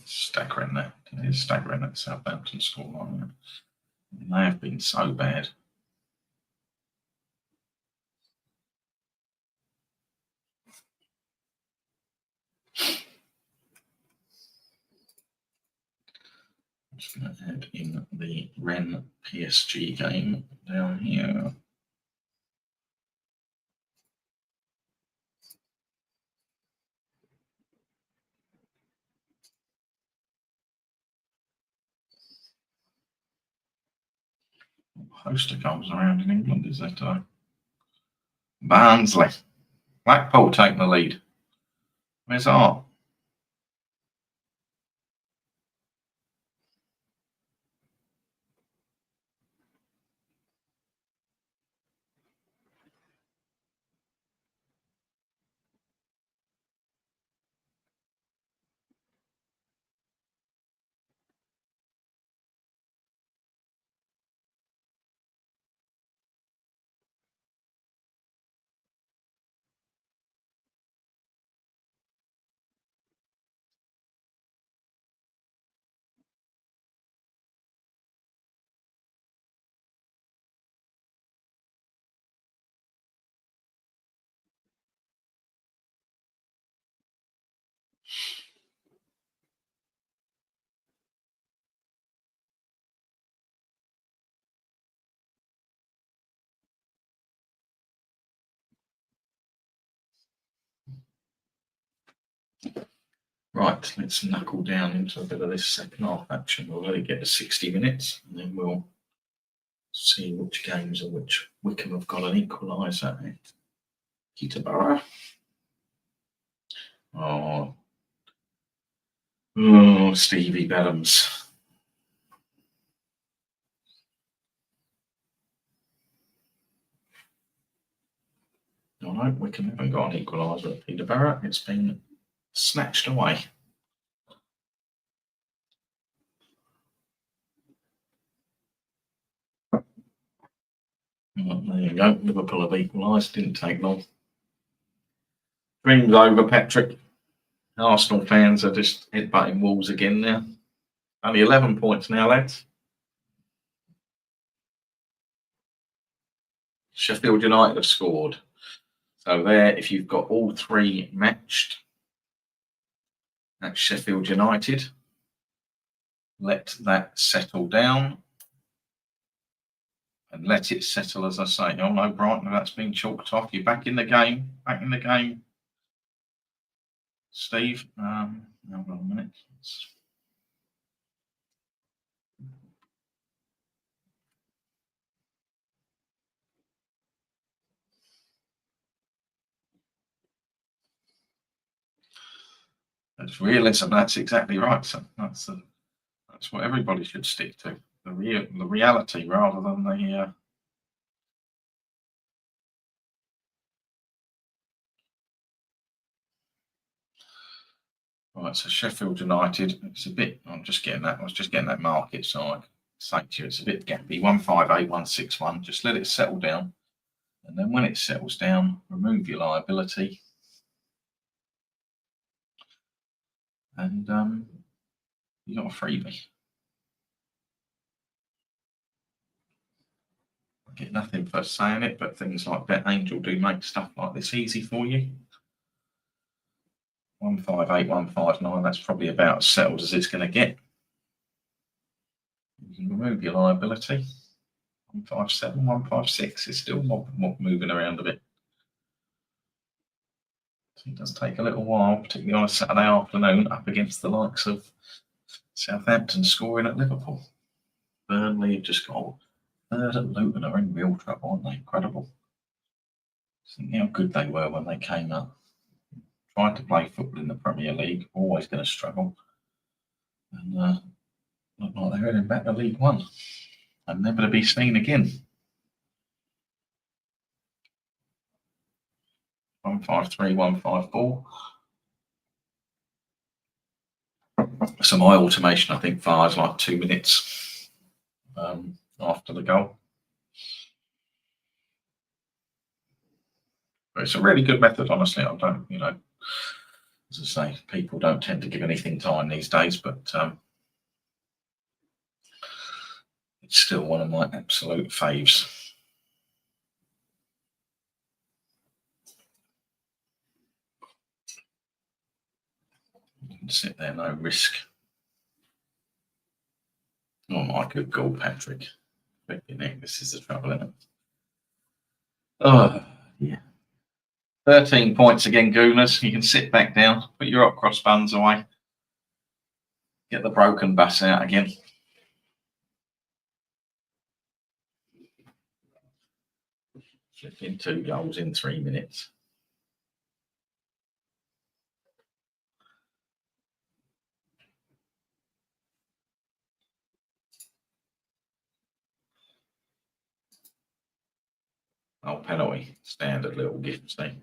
Staggering that. It is staggering that Southampton scoreline. They have been so bad. I'm just going to add in the Ren PSG game down here. Host of goals around in England, is that Barnsley. Blackpool taking the lead. Where's Art? Right, let's knuckle down into a bit of this second half action. We'll let it get to 60 minutes and then we'll see which games of which Wickham have got an equaliser at. Peterborough. Oh, Stevie Bellams. No, Wickham haven't got an equaliser at Peterborough. It's been snatched away. Well, there you go. Liverpool have equalised. Didn't take long. Dreams over, Patrick. Arsenal fans are just headbutting walls again now. Only 11 points now, lads. Sheffield United have scored. So there, if you've got all three matched, that's Sheffield United. Let that settle down. And let it settle, as I say. Oh no, Brighton, that's been chalked off. You're back in the game. Back in the game. Steve, hold on a minute. That's realism. That's exactly right. So that's what everybody should stick to. The reality rather than the. Right, so Sheffield United. It's a bit. I'm just getting that. I was just getting that market, so I say to you, it's a bit gappy. 158161. Just let it settle down, and then when it settles down, remove your liability, and you got a freebie. I get nothing for saying it, but things like BetAngel do make stuff like this easy for you. 158159. That's probably about as settled as it's going to get. You can remove your liability. 157, 156 is still moving around a bit. So it does take a little while, particularly on a Saturday afternoon, up against the likes of Southampton scoring at Liverpool. Burnley have just got third, and Luton are in real trouble, aren't they? Incredible. Think how good they were when they came up. Tried to play football in the Premier League, always going to struggle. And look like they're heading back to League One and never to be seen again. 153, 154. So my automation, I think, fires like 2 minutes after the goal. But it's a really good method, honestly. I don't, as I say, people don't tend to give anything time these days, but it's still one of my absolute faves. You can sit there, no risk. Oh my good God, Patrick. This is the trouble, isn't it? Oh, yeah. 13 points again, Gooners. You can sit back down, put your up cross buns away, get the broken bus out again. Flipping 2 goals in 3 minutes. Oh, penalty. Standard little gift thing.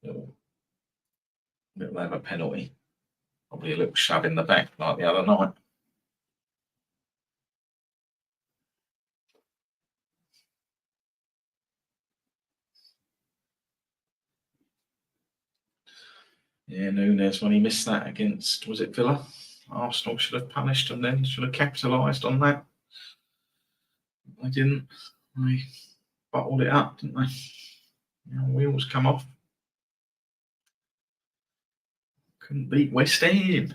Little have a penalty. Probably a little shove in the back like the other night. Yeah, Nunes, when he missed that against, was it Villa? Arsenal should have punished them then, should have capitalised on that. They didn't. They bottled it up, didn't they? Wheels come off. Couldn't beat West Ham.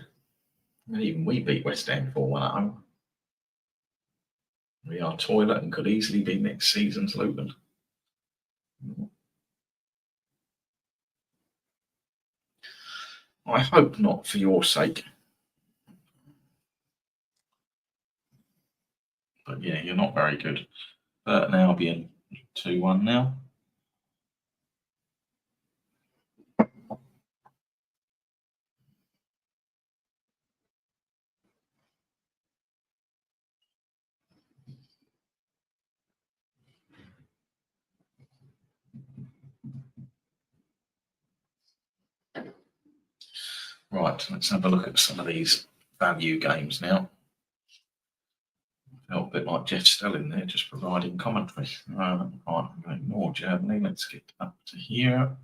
And even we beat West Ham 4-1 at home. We are toilet and could easily be next season's Luton. I hope not, for your sake. But yeah, you're not very good. Burton Albion 2-1 now. Right, let's have a look at some of these value games now. Felt a bit like Jeff Stelling there, just providing commentary. Right, I'm going to ignore Germany. Let's get up to here.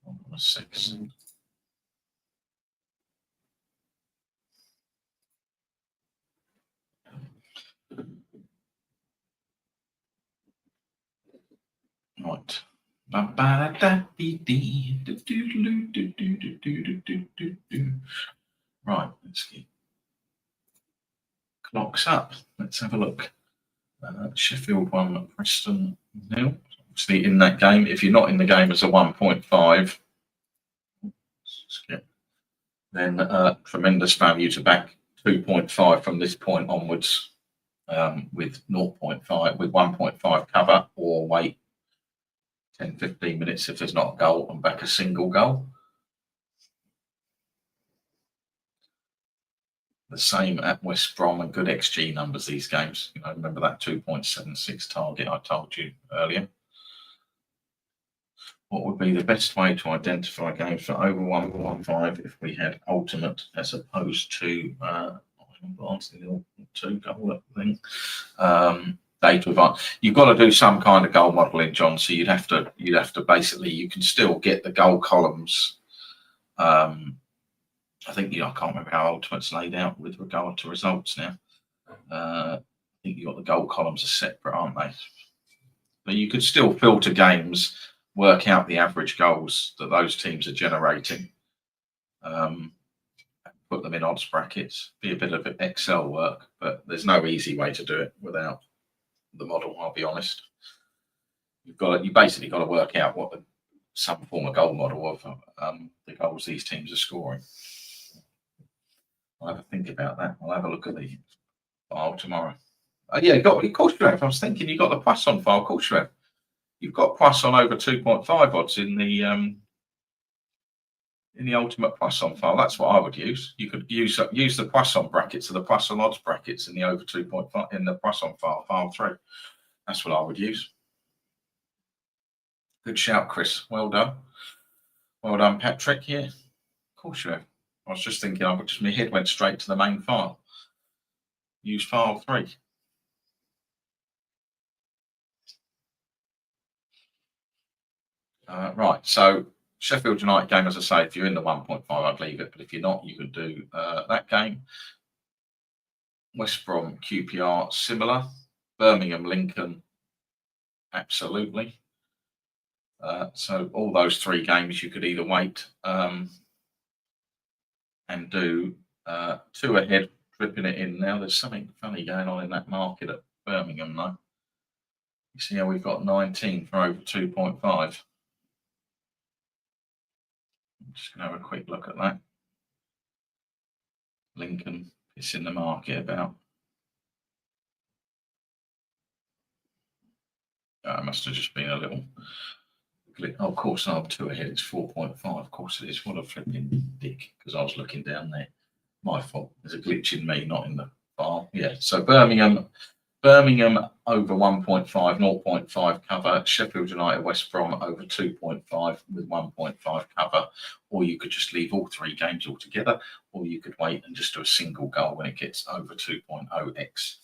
Hold on a second. Right. Right, let's get clocks up. Let's have a look. Sheffield 1, Preston 0. Obviously, in that game, if you're not in the game as a 1.5, then tremendous value to back 2.5 from this point onwards with 0.5, with 1.5 cover, or wait 10-15 minutes if there's not a goal and back a single goal. The same at West Brom, and good XG numbers these games. You know, remember that 2.76 target I told you earlier. What would be the best way to identify games for over 1.5 if we had ultimate as opposed to two goal thing? Data advance. You've got to do some kind of goal modelling, John. So you'd have to basically, you can still get the goal columns. I think I can't remember how ultimate's laid out with regard to results now. I think you've got the goal columns are separate, aren't they? But you could still filter games, work out the average goals that those teams are generating, put them in odds brackets. Be a bit of Excel work, but there's no easy way to do it without the model. I'll be honest. You basically got to work out what some form of goal model of the goals these teams are scoring. I'll have a think about that. I'll have a look at the file tomorrow. Yeah, of course you have. I was thinking you got the Poisson file. Of course you have. You've got Poisson over 2.5 odds in the ultimate Poisson file. That's what I would use. You could use the Poisson brackets or the Poisson odds brackets in the over 2.5 in the Poisson file 3. That's what I would use. Good shout, Chris. Well done. Well done, Patrick. Yeah, of course you have. I was just thinking, my head went straight to the main file. Use file 3. Right, so Sheffield United game, as I say, if you're in the 1.5, I'd leave it. But if you're not, you could do that game. West Brom, QPR, similar. Birmingham, Lincoln, absolutely. So all those 3 games, you could either wait and do 2 ahead, dripping it in now. There's something funny going on in that market at Birmingham, though. You see how we've got 19 for over 2.5. I'm just going to have a quick look at that. Lincoln is in the market about. It must have just been a little glitch. Oh, of course, I'm 2 ahead. It's 4.5. Of course it is. What a flipping dick, because I was looking down there. My fault. There's a glitch in me, not in the file. Yeah, so Birmingham over 1.5, 0.5 cover. Sheffield United, West Brom over 2.5 with 1.5 cover. Or you could just leave all 3 games altogether, or you could wait and just do a single goal when it gets over 2.0x.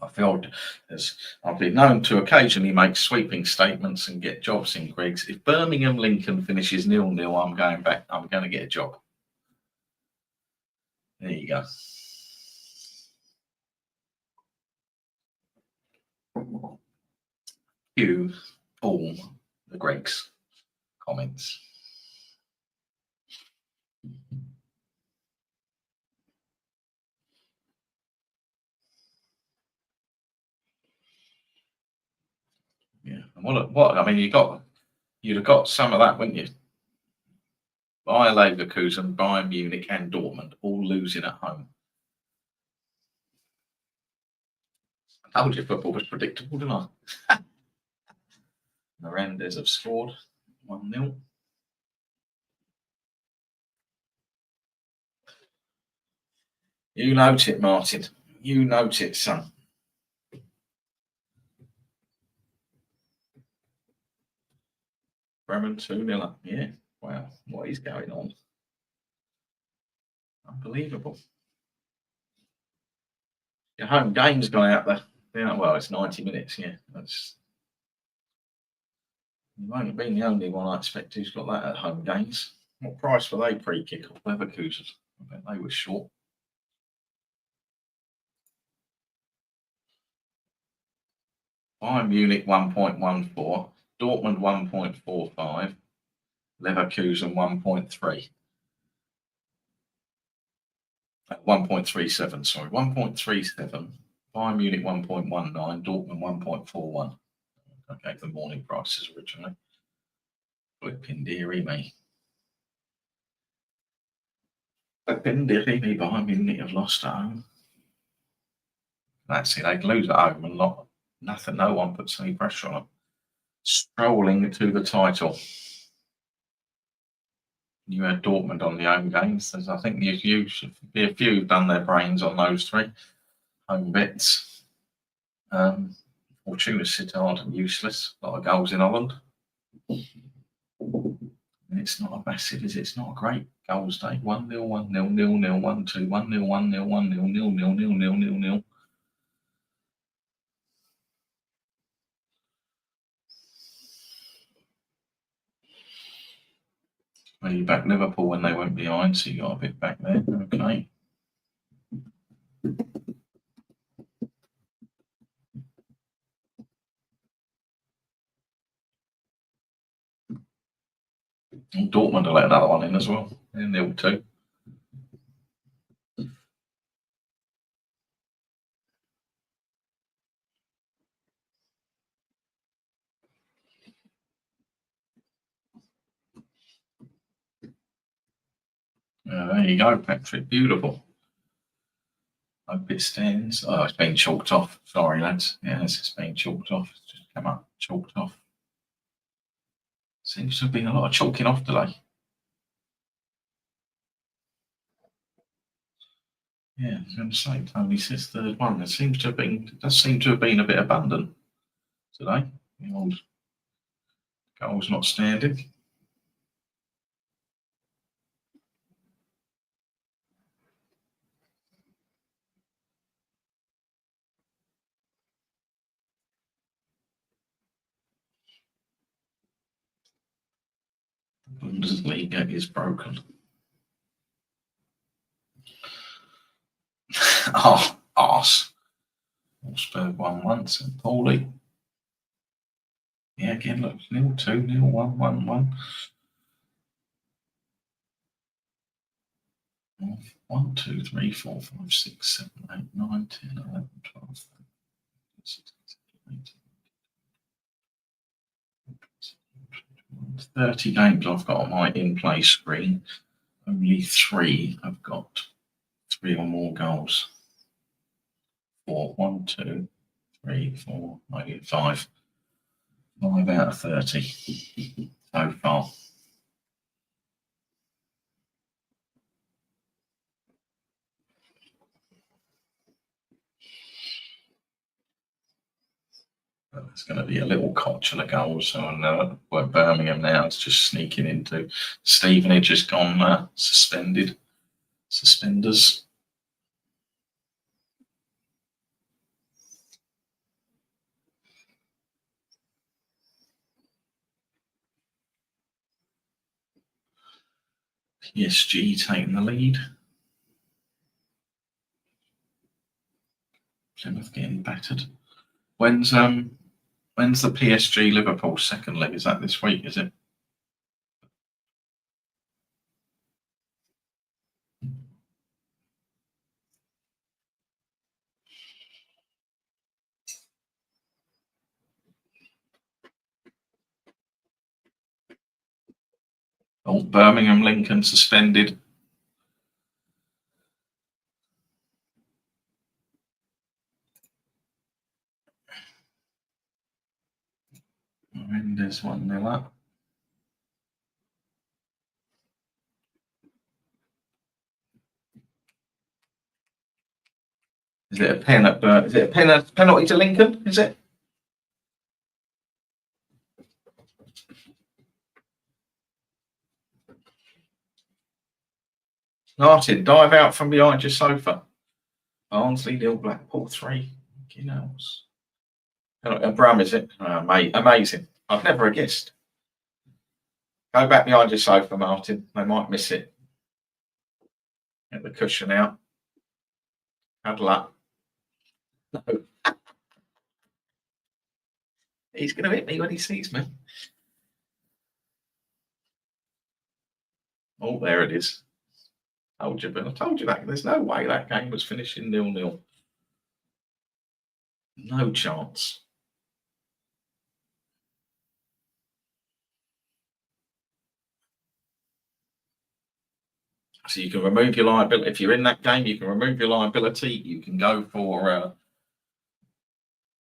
I feel as I've been known to occasionally make sweeping statements and get jobs in Greg's. If Birmingham Lincoln finishes 0-0, I'm going back. I'm going to get a job. There you go. You all the Greg's comments. Yeah, and what I mean, you'd have got some of that, wouldn't you? Bayer Leverkusen, Bayern Munich, and Dortmund all losing at home. I told you football was predictable, didn't I? Mirandes have scored 1-0. You note it, Martin. You note it, son. Bremen 2-0 up. Yeah. Wow. What is going on? Unbelievable. Your home game's gone out there. Yeah, well, it's 90 minutes. Yeah. You won't have been the only one I expect who's got that at home games. What price were they pre-kickoff? Leverkusen. I bet they were short. Bayern Munich 1.14, Dortmund 1.45, Leverkusen 1.3. 1.37, sorry, 1.37. Bayern Munich 1.19, Dortmund 1.41. I gave the morning prices originally. Flipping dearie me. Flipping dearie me, Bayern Munich have lost at home. That's it, they'd lose at home and nothing, no one puts any pressure on them. Strolling to the title. You had Dortmund on the home games. I think you should be a few who've done their brains on those three home bits. Fortuna Sittard and useless. A lot of goals in Holland. And it's not a massive, is it? It's not a great goals day. 1-0, 1-0, 0-0, 1-2, 1-0, 1-0, 1-0, 1-0, 0-0, 0-0, 0-0. Well, you back Liverpool when they went behind, so you got a bit back there. Okay. And Dortmund will let another one in as well. They're 0-2. There you go, Patrick. Beautiful. Hope it stands. Oh, it's been chalked off. Sorry, lads. Yes, it's been chalked off. It's just come up, chalked off. Seems to have been a lot of chalking off today. Yeah, I was going to say, Tony says third one. It does seem to have been a bit abundant today. The old goals not standing. Bundesliga is broken. Oh, arse. Wolfsburg won once and Paulie. Yeah, again, look, 0-2, 0-1, 1-1. 1, 2, 3, 4, 5, 6, 7, 8, 9, 10, 11, 12, 13, 16, 17, 18, 30 games I've got on my in-play screen. Only 3 have got 3 or more goals. 4, 1, 2, 3, 4, maybe 5. 5 out of 30 so far. There's going to be a little cotchula goal, so I know where Birmingham now is just sneaking into. Stevenage has gone suspended. Suspenders. PSG taking the lead. Plymouth getting battered. When's the PSG Liverpool second leg? Is that this week? Is it? Oh, Birmingham Lincoln suspended. And there's 1-0 up. Is it a penalty to Lincoln? Is it? Martin, dive out from behind your sofa. Barnsley 0, Blackpool 3. You know. Bram, is it? Oh, mate, amazing. I've never guessed. Go back behind your sofa, Martin. They might miss it. Get the cushion out. Huddle up. No. He's going to hit me when he sees me. Oh, there it is. Told you, but I told you that there's no way that game was finishing 0-0. No chance. So you can remove your liability. If you're in that game, you can remove your liability. You can go for,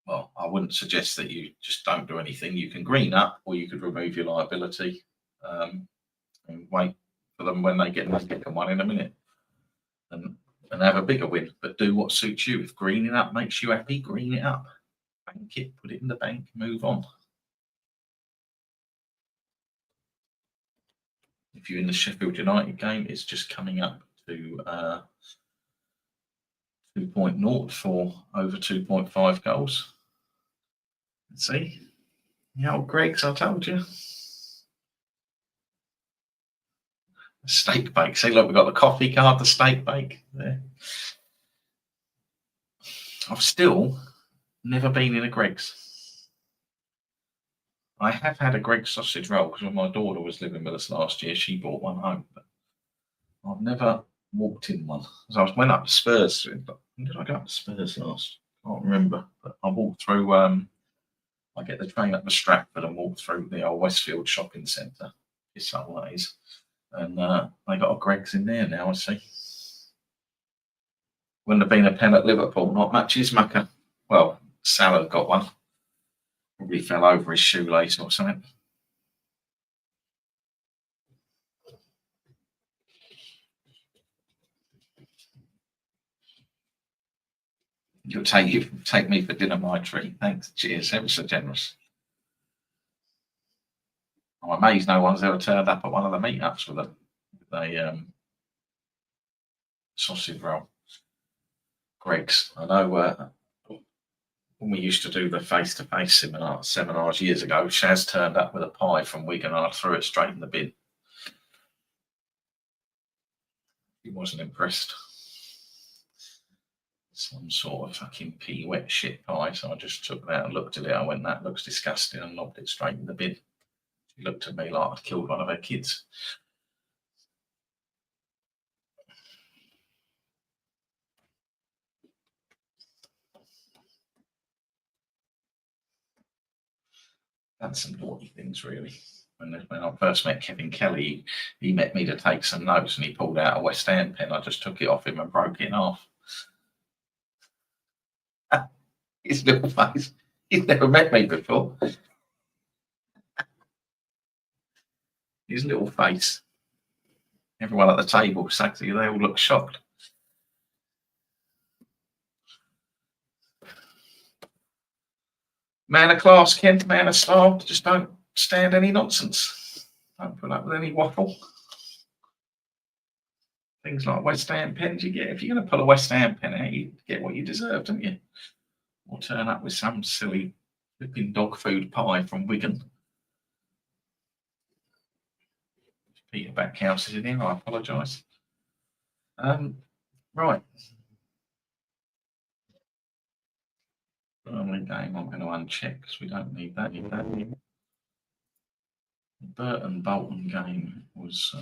well, I wouldn't suggest that you just don't do anything. You can green up, or you could remove your liability and wait for them when they get the second one in a minute and have a bigger win. But do what suits you. If greening up makes you happy, green it up. Bank it, put it in the bank, move on. If you're in the Sheffield United game, it's just coming up to 2.0 for over 2.5 goals. Let's see. The old Greg's, I told you. Steak bake. See, look, we've got the coffee card, the steak bake there. I've still never been in a Greg's. I have had a Greg's sausage roll because when my daughter was living with us last year, she brought one home. But I've never walked in one. So I went up to Spurs. When did I go up to Spurs last? I can't remember. But I walked through. I get the train up to Stratford and walk through the old Westfield shopping centre. It's all that is. And they got a Greg's in there now, I see. Wouldn't have been a pen at Liverpool, not much is mucker. Well, Salah got one. Probably fell over his shoelace or something. You'll take me for dinner, my treat. Thanks. Cheers. Ever so generous. I'm amazed no one's ever turned up at one of the meetups with a sausage roll. Greg's. I know when we used to do the face-to-face seminars years ago, Shaz turned up with a pie from Wigan and I threw it straight in the bin. He wasn't impressed. Some sort of fucking pea wet shit pie. So I just took that and looked at it. I went, that looks disgusting, and lobbed it straight in the bin. She looked at me like I'd killed one of her kids. That's some naughty things, really. When I first met Kevin Kelly, he met me to take some notes and he pulled out a West Ham pen. I just took it off him and broke it in half. His little face. He's never met me before. His little face. Everyone at the table, they all look shocked. Man of class, Kent, man of style. Just don't stand any nonsense. Don't put up with any waffle. Things like West Ham pens you get. If you're going to pull a West Ham pen out, you get what you deserve, don't you? Or turn up with some silly flipping dog food pie from Wigan. Peter Backhouse is in here. I apologise. Right. Burnley game I'm going to uncheck because we don't need that. The Burton Bolton game was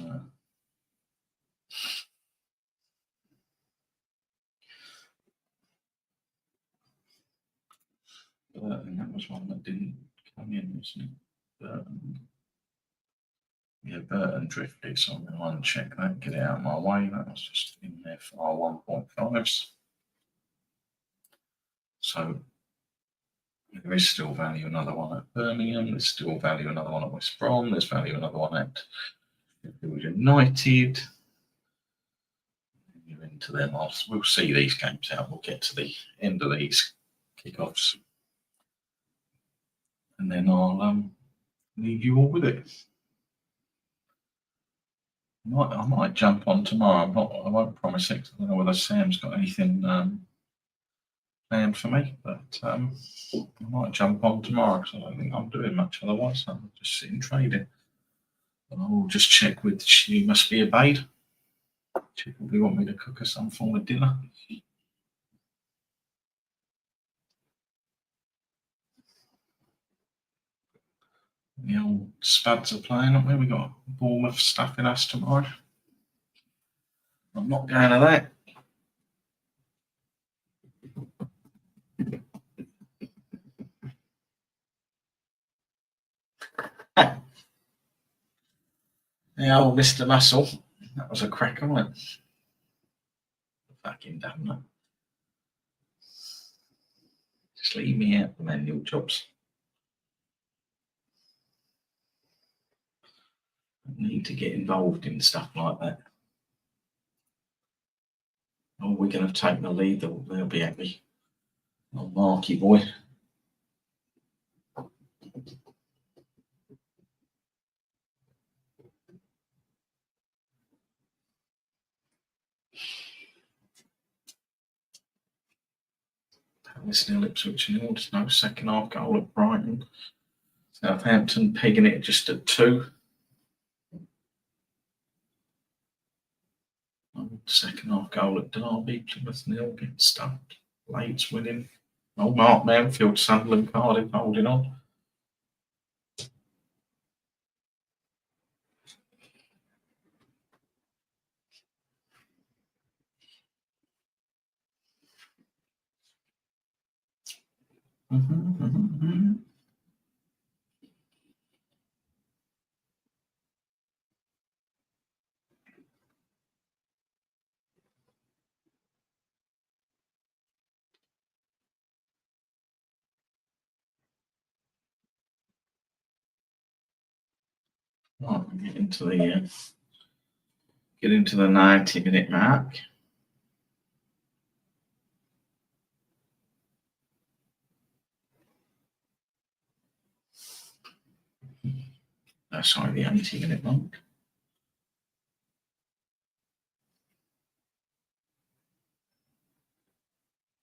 Burton. That was one that didn't come in, wasn't it? Burton. Yeah, Burton drifted, so I'm going to uncheck that. Get it out of my way. That was just in there for our 1.5s. So there is still value another one at Birmingham. There's still value another one at West Brom. There's value another one at Sheffield United. You're into them. We'll see these games out. We'll get to the end of these kickoffs, and then I'll leave you all with it. I might jump on tomorrow. I won't promise it. I don't know whether Sam's got anything planned for me, but I might jump on tomorrow because I don't think I'm doing much otherwise. I'm just sitting trading. And I'll just check with She Must Be Obeyed. She probably want me to cook her some form of dinner. The old Spuds are playing, haven't we? We got Bournemouth stuff in us tomorrow. I'm not going to that. Yeah, old Mr. Muscle. That was a crack on it. Fucking damn it. Just leave me out the manual jobs. I need to get involved in stuff like that. Oh, we're going to have taken the lead. They'll be happy. Oh, Marky boy. Palace nil, Ipswich nil. There's no second half goal at Brighton. Southampton pegging it just at 2. Second half goal at Derby. Plymouth nil, getting stumped. Leeds winning. Oh, Mark Manfield, Sunderland, Cardiff holding on. Right, get into the 90-minute mark. Sorry, the 80-minute mark.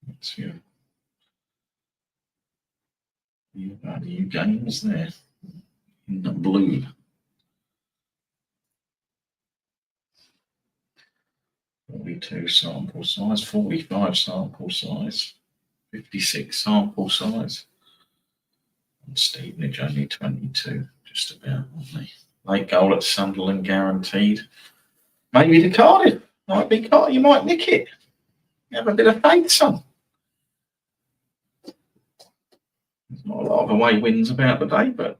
Let's see. Value games there in the blue. 42 sample size, 45 sample size, 56 sample size. And Stevenage only 22, just about, aren't they? Late goal at Sunderland guaranteed. Maybe to Cardiff. Might be Cardiff. You might nick it. Have a bit of faith, son. There's not a lot of away wins about today, but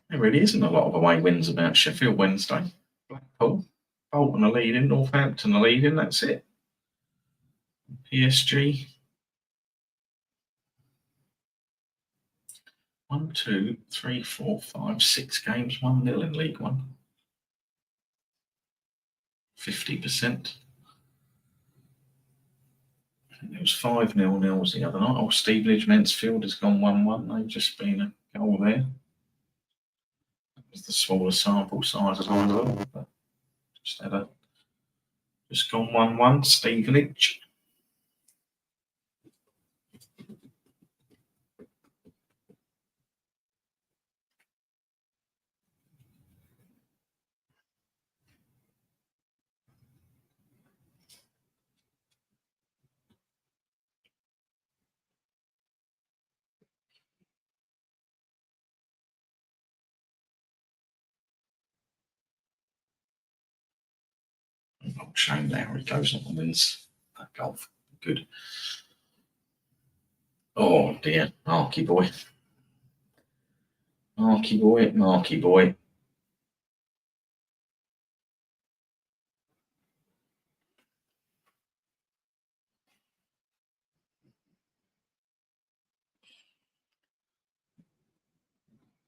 there really isn't a lot of away wins about Sheffield Wednesday. Blackpool, Bolton are leading, Northampton are leading, that's it. PSG. 1, 2, 3, 4, 5, 6 games, 1-0 in League One. 50%. I think there was 5 0-0s the other night. Oh, Stevenage Mansfield has gone 1-1. They've just been a goal there. That was the smaller sample size as well, but just gone 1-1. Stevenage. Oh, shame there. He goes on and wins that goal. Good. Oh dear. Marky boy. Marky boy. Marky boy.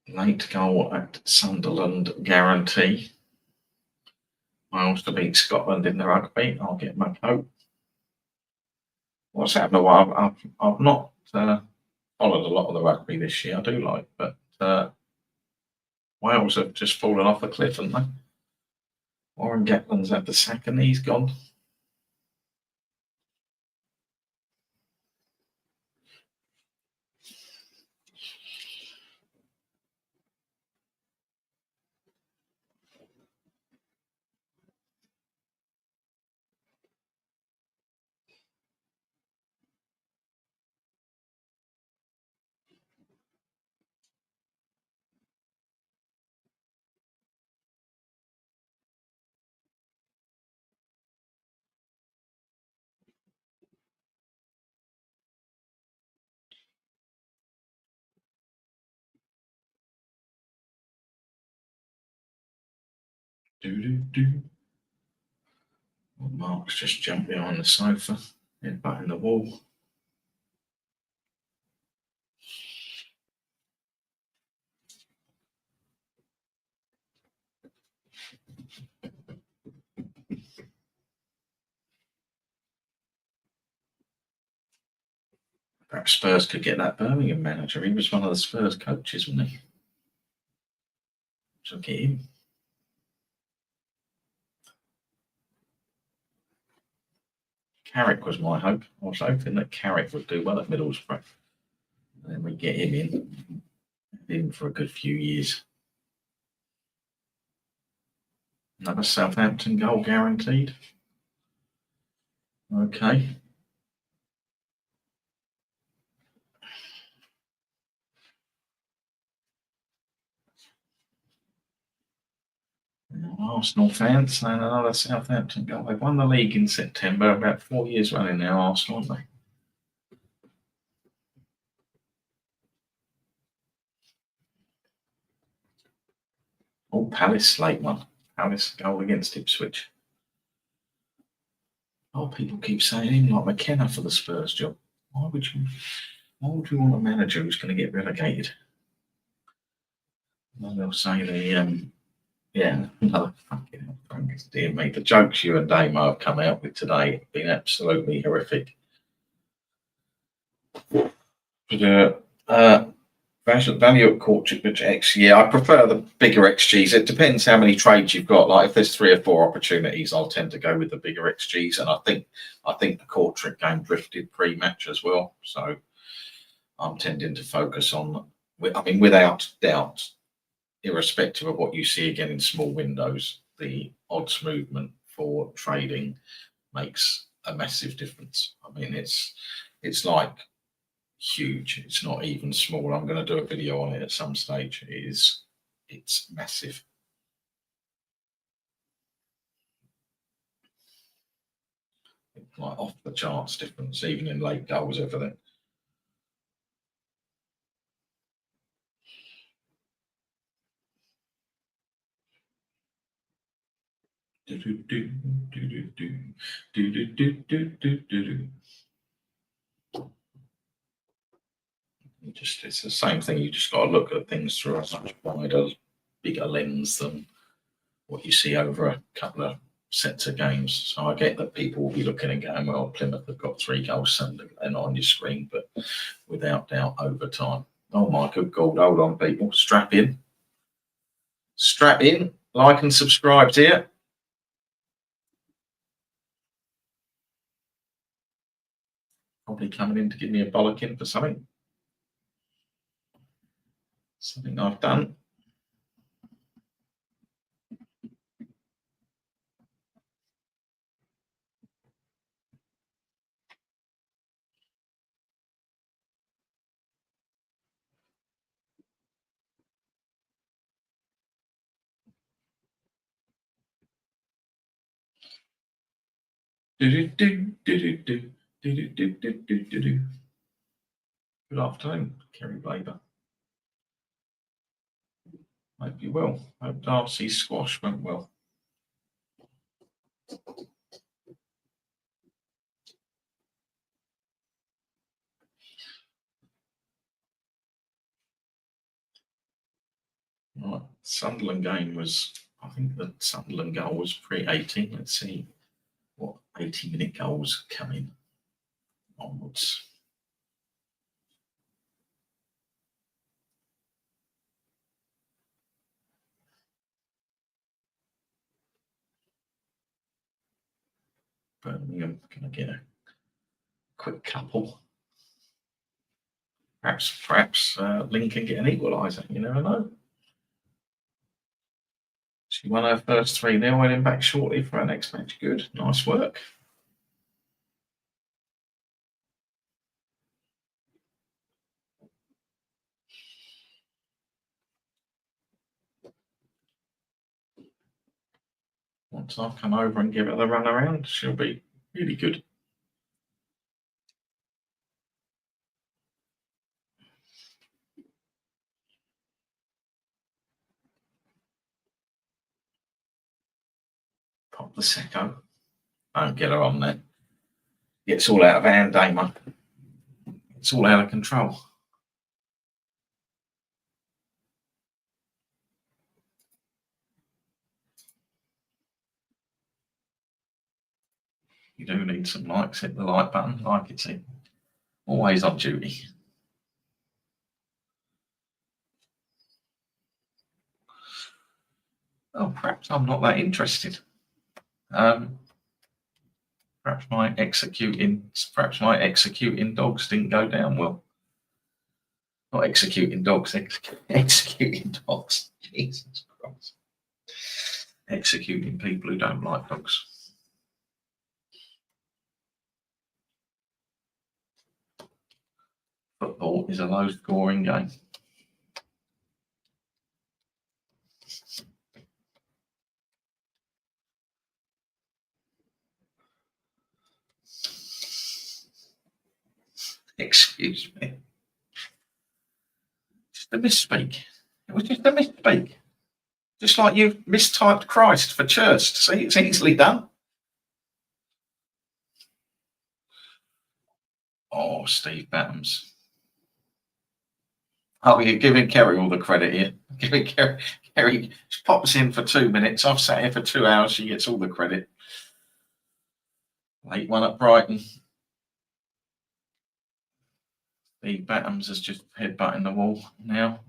Late goal at Sunderland guarantee. Wales to beat Scotland in the rugby. I'll get my coat. What's happened? Well, I've not followed a lot of the rugby this year. I do like, but Wales have just fallen off a cliff, haven't they? Warren Gatland's had the sack and he's gone. Mark's just jumped behind the sofa, headbutting the wall. Perhaps Spurs could get that Birmingham manager. He was one of the Spurs coaches, wasn't he? So get him. Carrick was my hope. I was hoping that Carrick would do well at Middlesbrough. And then we get him in for a good few years. Another Southampton goal guaranteed. Okay. Arsenal fans and another Southampton goal. They've won the league in September, about 4 years running now, Arsenal, aren't they? Oh, Palace late one. Palace goal against Ipswich. Oh, people keep saying him like McKenna for the Spurs job. Why would you want a manager who's going to get relegated? And they'll say another fucking hell. Dear me, the jokes you and Damo have come out with today have been absolutely horrific. Value at Courtship X. Yeah, I prefer the bigger XGs. It depends how many trades you've got. Like if there's 3 or 4 opportunities, I'll tend to go with the bigger XGs. And I think the Courtship game drifted pre-match as well. So I'm tending to focus on. I mean, without doubt, irrespective of what you see again in small windows, the odds movement for trading makes a massive difference. I mean, it's like huge. It's not even small. I'm going to do a video on it at some stage. It's massive. It's like off the charts difference, even in late goals, everything. It's the same thing. You just got to look at things through a much wider, bigger lens than what you see over a couple of sets of games. So I get that people will be looking and going, well, Plymouth have got 3 goals and on your screen, but without doubt, over time. Oh my good God, hold on, people. Strap in. Strap in, like and subscribe to you. Probably coming in to give me a bollocking for something. Something I've done. Good afternoon, Kerry Blaber. Hope you well. Hope Darcy's squash went well. Right, Sunderland game was, I think the Sunderland goal was pre-18. Let's see what 80-minute goals come in onwards. Birmingham going to get a quick couple. Perhaps Lincoln get an equaliser. You never know. She won her first 3-0, heading back shortly for her next match. Good, nice work. Once I've come over and give her the run around, she'll be really good. Pop the secco. Don't get her on there. It's all out of hand, Damo. It's all out of control. You do need some likes. Hit the like button, like it's in. Always on duty. Oh, perhaps I'm not that interested. Perhaps my executing dogs didn't go down well. Not executing dogs, executing dogs. Jesus Christ. Executing people who don't like dogs. Football is a low-scoring game. Excuse me. Just a misspeak. It was just a misspeak. Just like you mistyped Christ for church. See, it's easily done. Oh, Steve Battams. Oh, you're giving Kerry all the credit here. Giving Kerry just pops in for 2 minutes. I've sat here for 2 hours. She gets all the credit. Late one at Brighton. Steve Battams is just headbutting the wall now.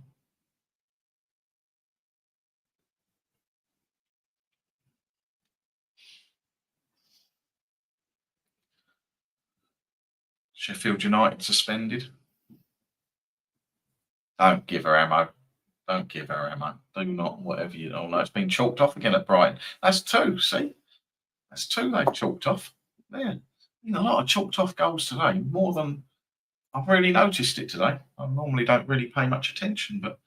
Sheffield United suspended. Don't give her ammo. Don't give her ammo. Do not, whatever you don't know. It's been chalked off again at Brighton. That's 2, see? That's 2 they've chalked off. There. A lot of chalked off goals today. More than I've really noticed it today. I normally don't really pay much attention, but it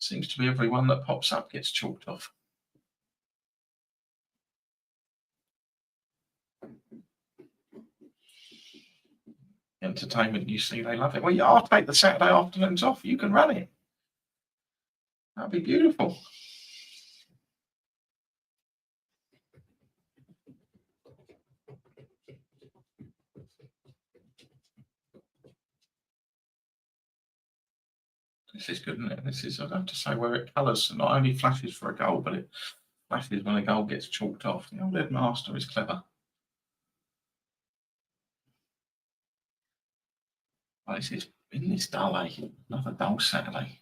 seems to be everyone that pops up gets chalked off. Entertainment, you see, they love it. Well, yeah, I'll take the Saturday afternoons off. You can run it. That'd be beautiful. This is good, isn't it? This is, I'd have to say, where it colours not only flashes for a goal, but it flashes when a goal gets chalked off. The old headmaster is clever. Well, this is in this dull, eh? Another dull Saturday.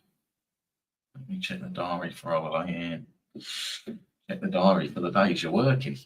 Let me check the diary for holiday. Yeah. Check the diary for the days you're working.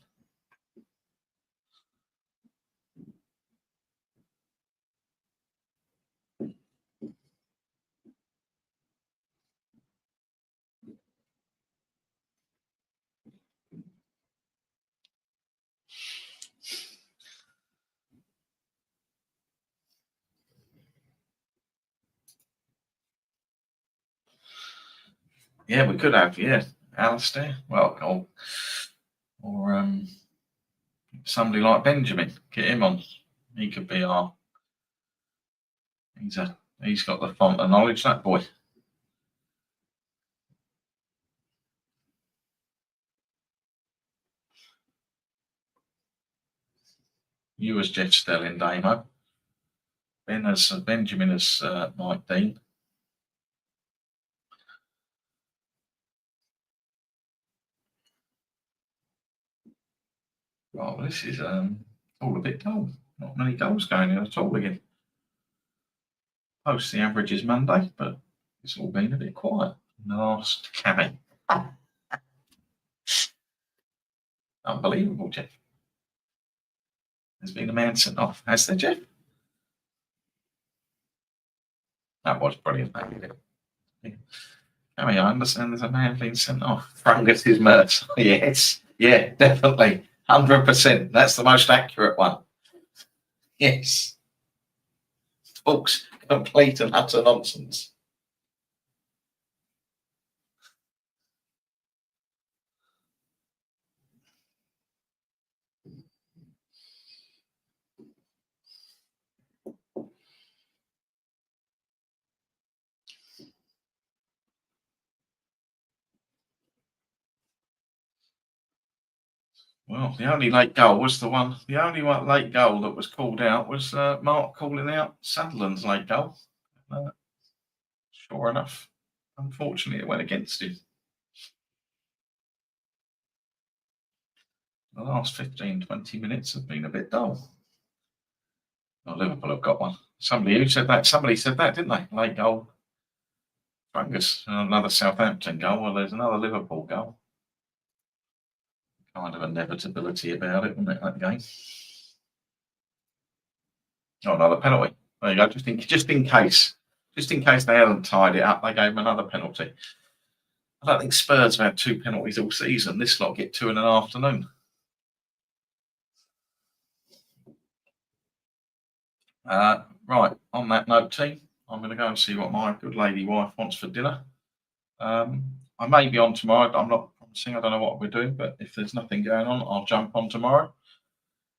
Yeah, we could have, yeah. Alistair, well, or somebody like Benjamin. Get him on. He could be our. He's got the font of knowledge, that boy. You as Jeff Stelling, Damo. Benjamin as Mike Dean. Well, this is all a bit dull. Not many goals going in at all again. Post the average is Monday, but it's all been a bit quiet in the last cabbie. Unbelievable, Jeff. There's been a man sent off, has there, Jeff? That was brilliant. I mean, I understand there's a man being sent off. Frangus is Mertz. Yes, yeah, definitely. 100%. That's the most accurate one. Yes. Talks complete and utter nonsense. Well, the only late goal was the only one late goal that was called out was Mark calling out Sunderland's late goal. Uh, sure enough, unfortunately, it went against him. The last 15, 20 minutes have been a bit dull. Oh, Liverpool have got one. Somebody said that, didn't they? Late goal. Fungus. Another Southampton goal. Well, there's another Liverpool goal. Kind of inevitability about it, wasn't it, that game? Oh, another penalty. There you go. Just in case they hadn't tied it up, they gave him another penalty. I don't think Spurs have had 2 penalties all season. This lot get 2 in an afternoon. Right, on that note, team, I'm going to go and see what my good lady wife wants for dinner. I may be on tomorrow. I'm not promising. I don't know what we're doing, but if there's nothing going on, I'll jump on tomorrow.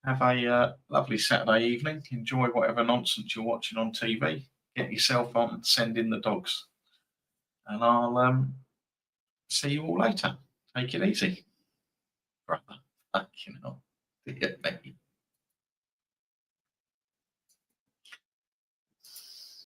Have a lovely Saturday evening. Enjoy whatever nonsense you're watching on TV. Get yourself on and send in the dogs. And I'll see you all later. Take it easy, brother. Fucking hell.